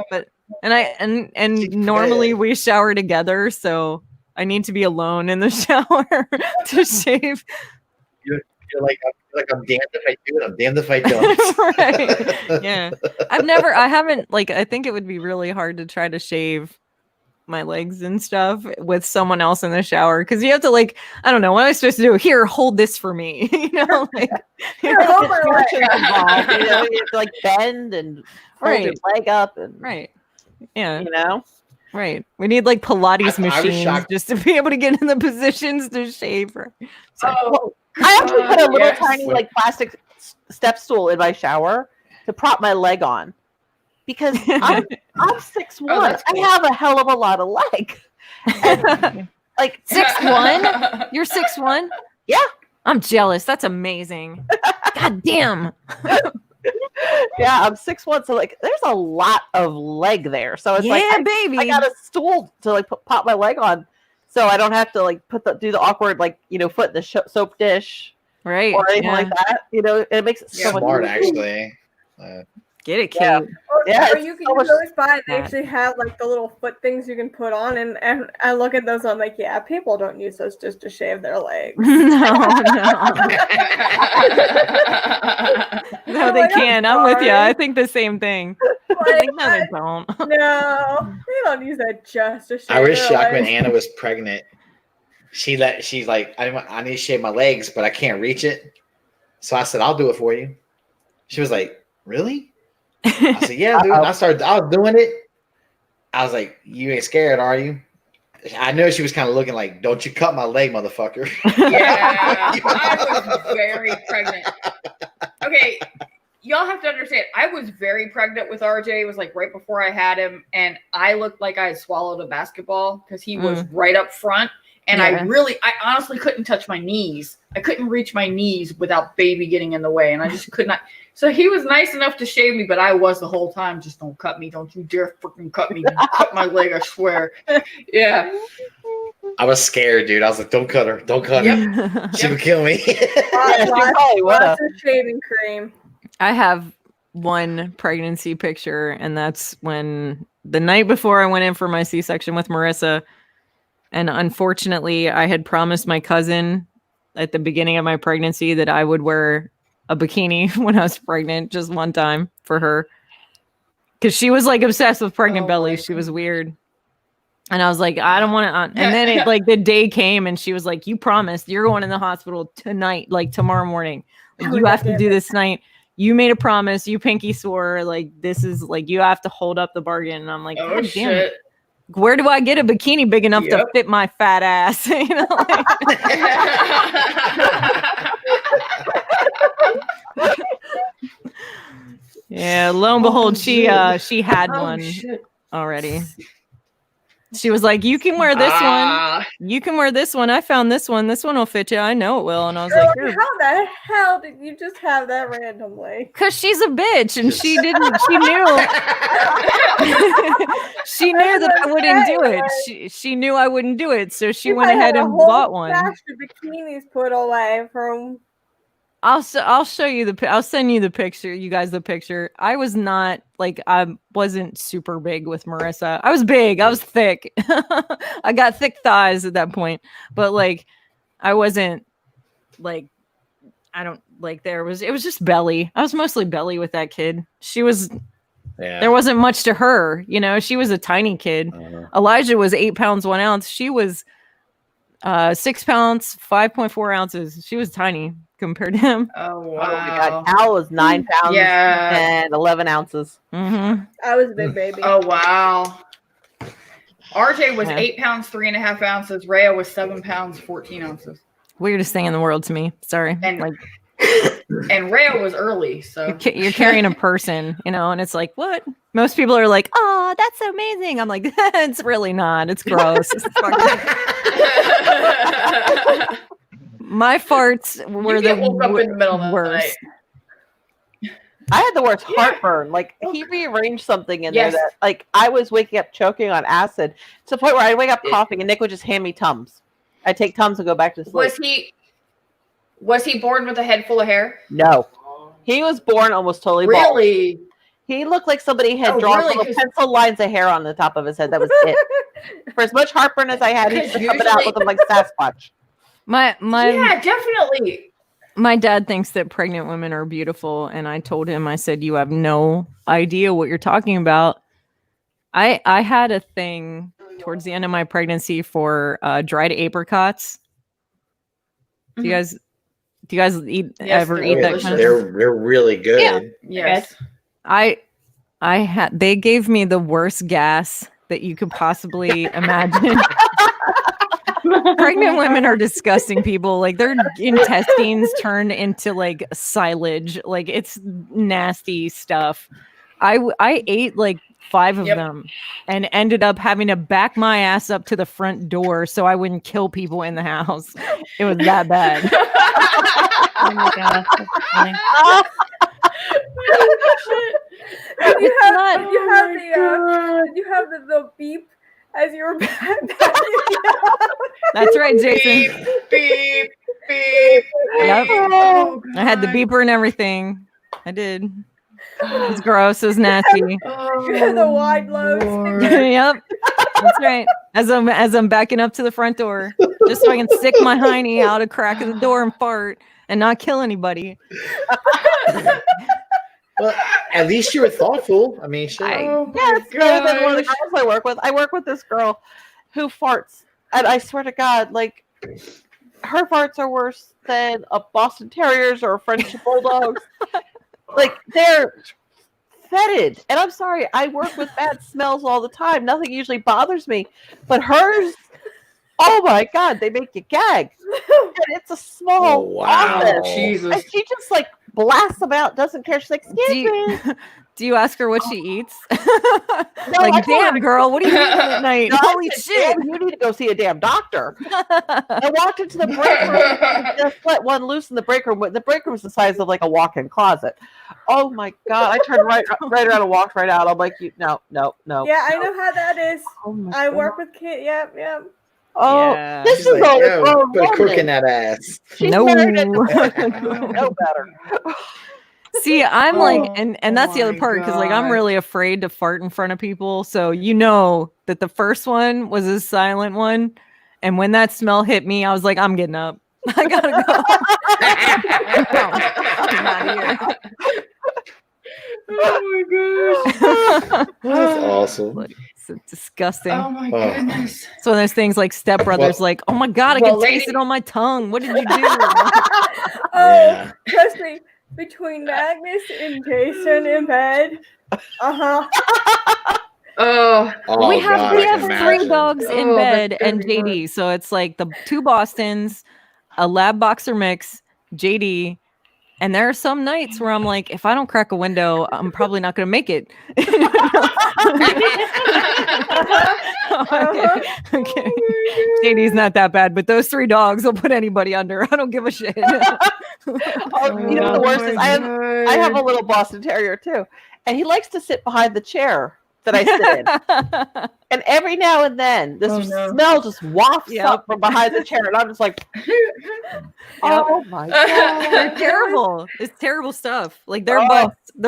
But and normally we shower together, so I need to be alone in the shower to shave. You're like I'm damned if I do it. I'm damned if I don't. Right. Yeah. I haven't like I think it would be really hard to try to shave my legs and stuff with someone else in the shower because you have to like, I don't know, what am I supposed to do? Here, hold this for me. You know, like you have to like bend and hold your leg up and yeah, you know. Right. We need like Pilates machines just to be able to get in the positions to shave. I actually put a little tiny like plastic step stool in my shower to prop my leg on because I'm 6'1". I have a hell of a lot of leg. And, like 6'1"? You're 6'1"? Yeah. I'm jealous. That's amazing. God damn. Yeah, I'm 6'1", so like there's a lot of leg there. So it's baby. I got a stool to like pop my leg on, so I don't have to like do the awkward like foot in the soap dish, right, or anything like that. It makes it so smart much actually. Get it, Kate. Or you can go by. They actually have like the little foot things you can put on, and I look at those. I'm like, yeah, people don't use those just to shave their legs. No, they can. I'm with you. I think the same thing. Like, no, they don't. No, they don't use that just to shave. I was shocked legs. when Anna was pregnant. She's like, I need to shave my legs, but I can't reach it. So I said, I'll do it for you. She was like, really? I said, yeah, dude. I was doing it. I was like, you ain't scared, are you? I know she was kind of looking like, don't you cut my leg, motherfucker. Yeah, I was very pregnant. Okay, y'all have to understand, I was very pregnant with RJ. It was like right before I had him, and I looked like I had swallowed a basketball because he was right up front. And I honestly couldn't touch my knees. I couldn't reach my knees without baby getting in the way. And I just could not. So he was nice enough to shave me, but I was the whole time, just don't cut me. Don't you dare freaking cut me. Cut my leg, I swear. Yeah. I was scared, dude. I was like, don't cut her. Don't cut her. She would kill me. Lots of shaving cream. I have one pregnancy picture, and that's when the night before I went in for my C-section with Marissa. And unfortunately, I had promised my cousin at the beginning of my pregnancy that I would wear a bikini when I was pregnant just one time for her. Because she was like obsessed with pregnant bellies. She was weird. And I was like, I don't want to. And then it like the day came and she was like, you promised you're going in the hospital tonight, like tomorrow morning. Like, you have to do this tonight. You made a promise. You pinky swore. Like, this is like, you have to hold up the bargain. And I'm like, God damn it. Where do I get a bikini big enough to fit my fat ass? You know, yeah, lo and behold, she had one already. She was like, "You can wear this one. Ah. You can wear this one. I found this one. This one will fit you. I know it will." And I was Girl, like, "Here." how the hell did you just have that randomly? Because she's a bitch, and she didn't. She knew. She knew that I wouldn't do it. She knew I wouldn't do it, so she went ahead and bought one. Stash of bikinis put away from. I'll show you I'll send you the picture. You guys the picture. I was not like I wasn't super big with Marissa. I was big. I was thick. I got thick thighs at that point, but like I wasn't like I don't like it was just belly. I was mostly belly with that kid. She was there wasn't much to her, you know. She was a tiny kid. Elijah was 8 pounds 1 ounce. She was 6 pounds 5.4 ounces. She was tiny compared to him. Oh wow! Oh my God, Al was 9 pounds and 11 ounces. Mm-hmm. I was a big baby. Oh wow! RJ was 8 pounds 3.5 ounces. Rhea was 7 pounds 14 ounces. Weirdest thing in the world to me. Sorry. And like, and Rhea was early, so you're carrying a person, you know, and it's like, what? Most people are like, oh, that's amazing. I'm like, it's really not. It's gross. It's my farts were the woke up in the middle of worst. the night. I had the worst heartburn. Like he rearranged something in there that, like, I was waking up choking on acid to the point where I'd wake up coughing and Nick would just hand me Tums. I'd take Tums and go back to sleep. Was he born with a head full of hair? No, he was born almost totally bald. Really? He looked like somebody had drawn little pencil lines of hair on the top of his head. That was it. For as much heartburn as I had, he was coming out looking like Sasquatch. Yeah, definitely. My dad thinks that pregnant women are beautiful, and I told him, I said, you have no idea what you're talking about. I had a thing towards the end of my pregnancy for dried apricots. Do you guys ever eat that kind of stuff? They're really good. Yeah. Yes. They gave me the worst gas that you could possibly imagine. Pregnant women are disgusting people. Like their intestines turn into like silage. Like it's nasty stuff. I ate like 5 of them and ended up having to back my ass up to the front door so I wouldn't kill people in the house. It was that bad. Oh my God. That's funny. You have the beep as you were backing up. That's right, Jason. Beep, beep, beep. Yep. Oh, I had the beeper and everything. I did. It was gross. It was nasty. You had the wide low sticker. Yep. That's right. As I'm backing up to the front door, just so I can stick my hiney out a crack of the door and fart and not kill anybody. Well, at least you were thoughtful. I mean, sure. It's better than one of the girls I work with. I work with this girl who farts, and I swear to God, like her farts are worse than a Boston Terrier's or a French Bulldog's. Like they're fetid, and I'm sorry, I work with bad smells all the time. Nothing usually bothers me, but hers. Oh my God, they make you gag. And it's a small office. Jesus. And she just like blasts them out, doesn't care. She's like, excuse me. Do you ask her what she eats? No, like, damn, girl, what are you eating at night? No, Holy said, shit. you need to go see a damn doctor. I walked into the break room and just let one loose in the break room. The break room is the size of like a walk-in closet. Oh my God. I turned right around and walked right out. I'm like, no. Yeah, I know how that is. Oh I work with kids. Yep. Oh, Yeah. this She's is like, all yo, grown put a crook woman. in that ass. She's No. married into no better. See, I'm like, and that's the Oh other my part, because like I'm God. really afraid to fart in front of people. So you know that the first one was a silent one, and when that smell hit me, I was like, I'm getting up. I gotta go. I'm out of here. Oh my gosh. That's awesome. Like, it's disgusting. Oh my goodness. It's one of those things like Step Brothers, like, oh my God, I can taste it on my tongue. What did you do? Oh, trust me. Between Magnus and Jason in bed. Oh. Oh, we have God, I can 3 imagine. dogs in Oh, bed that's and gonna be JD. So it's like the 2 Bostons, a lab boxer mix, JD, And there are some nights where I'm like, if I don't crack a window, I'm probably not going to make it. Okay. JD's not that bad, but those 3 dogs will put anybody under. I don't give a shit. You know the worst is I have a little Boston Terrier too, and he likes to sit behind the chair that I sit in. And every now and then, this smell just wafts up from behind the chair, and I'm just like, "Oh my god, they're terrible! It's terrible stuff. Like their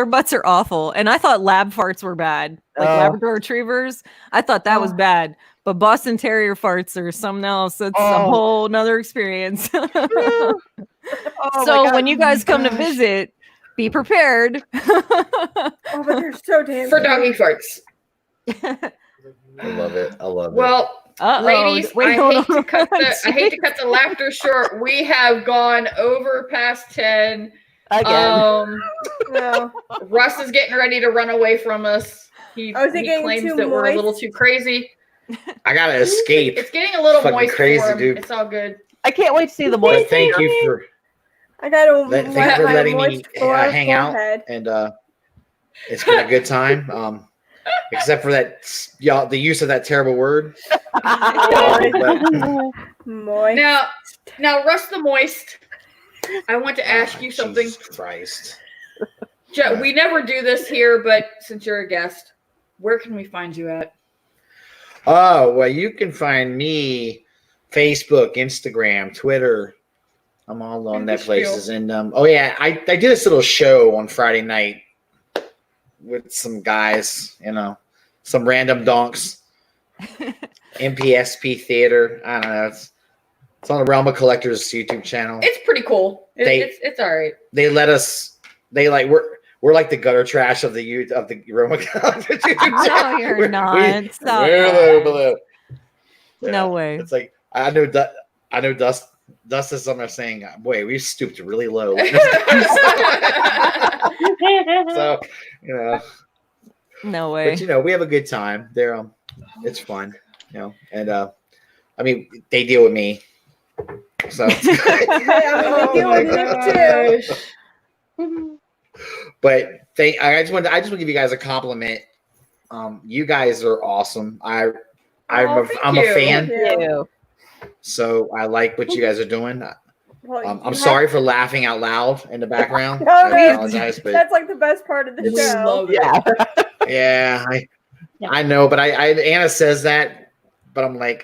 butts are awful." And I thought lab farts were bad, like Labrador Retrievers. I thought that was bad, but Boston Terrier farts are something else. It's a whole nother experience. So when you guys come to visit, be prepared. But they're so damn for doggy farts. I love it. Well, ladies, I hate to cut the laughter short. We have gone over past 10. Again. Russ is getting ready to run away from us. He claims that we're a little too crazy. I gotta escape. It's getting a little moist crazy, for him. dude. It's all good. I can't wait to see the moist. But thank you for letting me hang out, and it's been a good time. Except for that, the use of that terrible word. Moist. Now, Russ the Moist, I want to ask you something. Jesus Christ. We never do this here, but since you're a guest, where can we find you at? Oh, well, you can find me Facebook, Instagram, Twitter. I'm all on that places. And I do this little show on Friday night with some guys, some random donks. MPSP Theater. I don't know. It's on the Realm of Collectors YouTube channel. It's pretty cool. It's all right. They let us. We're like the gutter trash of the Realm of Collectors. No, you're not. Stop. No way. It's like I know Dust is somewhere saying, "Boy, we stooped really low." So no way. But we have a good time. It's fun, and I mean they deal with me, so they deal with Nick too. But I just want to give you guys a compliment. You guys are awesome. I'm a fan. Thank you. So I like what you guys are doing. Well, I'm sorry for laughing out loud in the background. No, I apologize, but that's like the best part of the show. Yeah, I know, but Anna says that, but I'm like,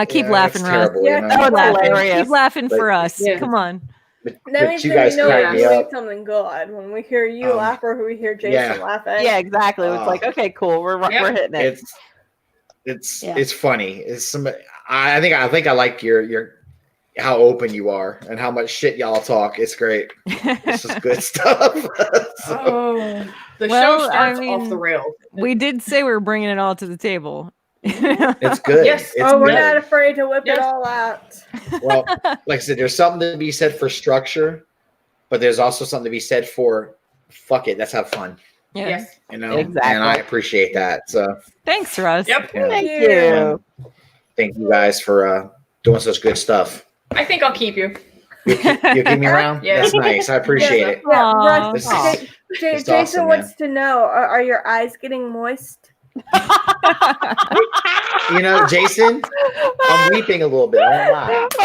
keep laughing, Russ. Keep laughing for us. Yeah. Come on. That means you that guys we know crack we're me doing up. something good when we hear you laugh or we hear Jason laughing. Yeah, exactly. It's like, okay, cool. We're hitting it. It's funny. I think I like your how open you are and how much shit y'all talk. It's great. It's just good stuff. The show starts off the rails. We did say we were bringing it all to the table. It's good. Yes. We're not afraid to whip it all out. Well, like I said, there's something to be said for structure, but there's also something to be said for fuck it. Let's have fun. Yeah. Yes. Exactly. And I appreciate that. So thanks, Russ. Yep. Thank you. Thank you guys for doing such good stuff. I think I'll keep you. You keep me around? Yeah. That's nice. I appreciate it. Yeah, This Russ, is Jason awesome, wants to know: are your eyes getting moist? Jason, I'm weeping a little bit. I won't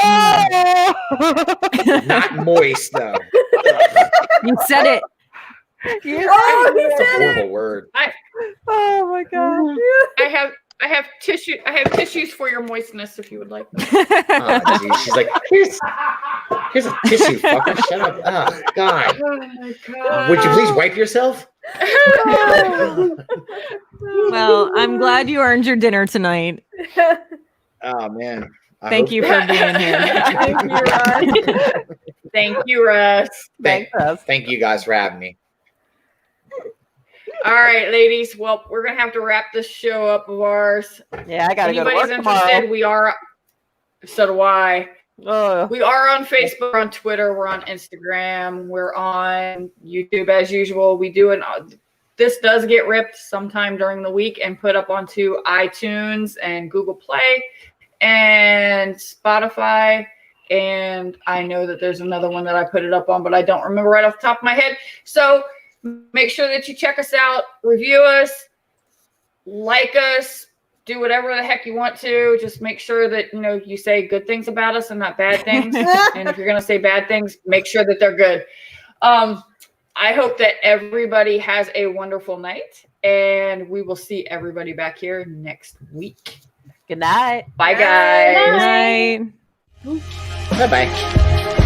lie. Not moist though. You said it. He That's a said it. horrible word. Oh my god. I have tissues for your moistness if you would like them. Oh, geez. She's like, here's a tissue, fucker. Shut up. Oh, God. Oh my god. Would you please wipe yourself? Well, I'm glad you earned your dinner tonight. Oh man. Thank you for being here. Thank you, Russ. Thank you, Russ. Thank you guys for having me. All right, ladies. Well, we're gonna have to wrap this show up of ours. Yeah, I gotta go to Anybody's work interested, tomorrow. we are. So do I. Oh. We are on Facebook, we're on Twitter, we're on Instagram, we're on YouTube as usual. We do this does get ripped sometime during the week and put up onto iTunes and Google Play and Spotify and I know that there's another one that I put it up on, but I don't remember right off the top of my head. So make sure that you check us out, review us, like us, do whatever the heck you want to. Just make sure that, you know, you say good things about us and not bad things. And if you're going to say bad things, make sure that they're good. I hope that everybody has a wonderful night, and we will see everybody back here next week. Good night. Bye, guys. Good night. Bye-bye.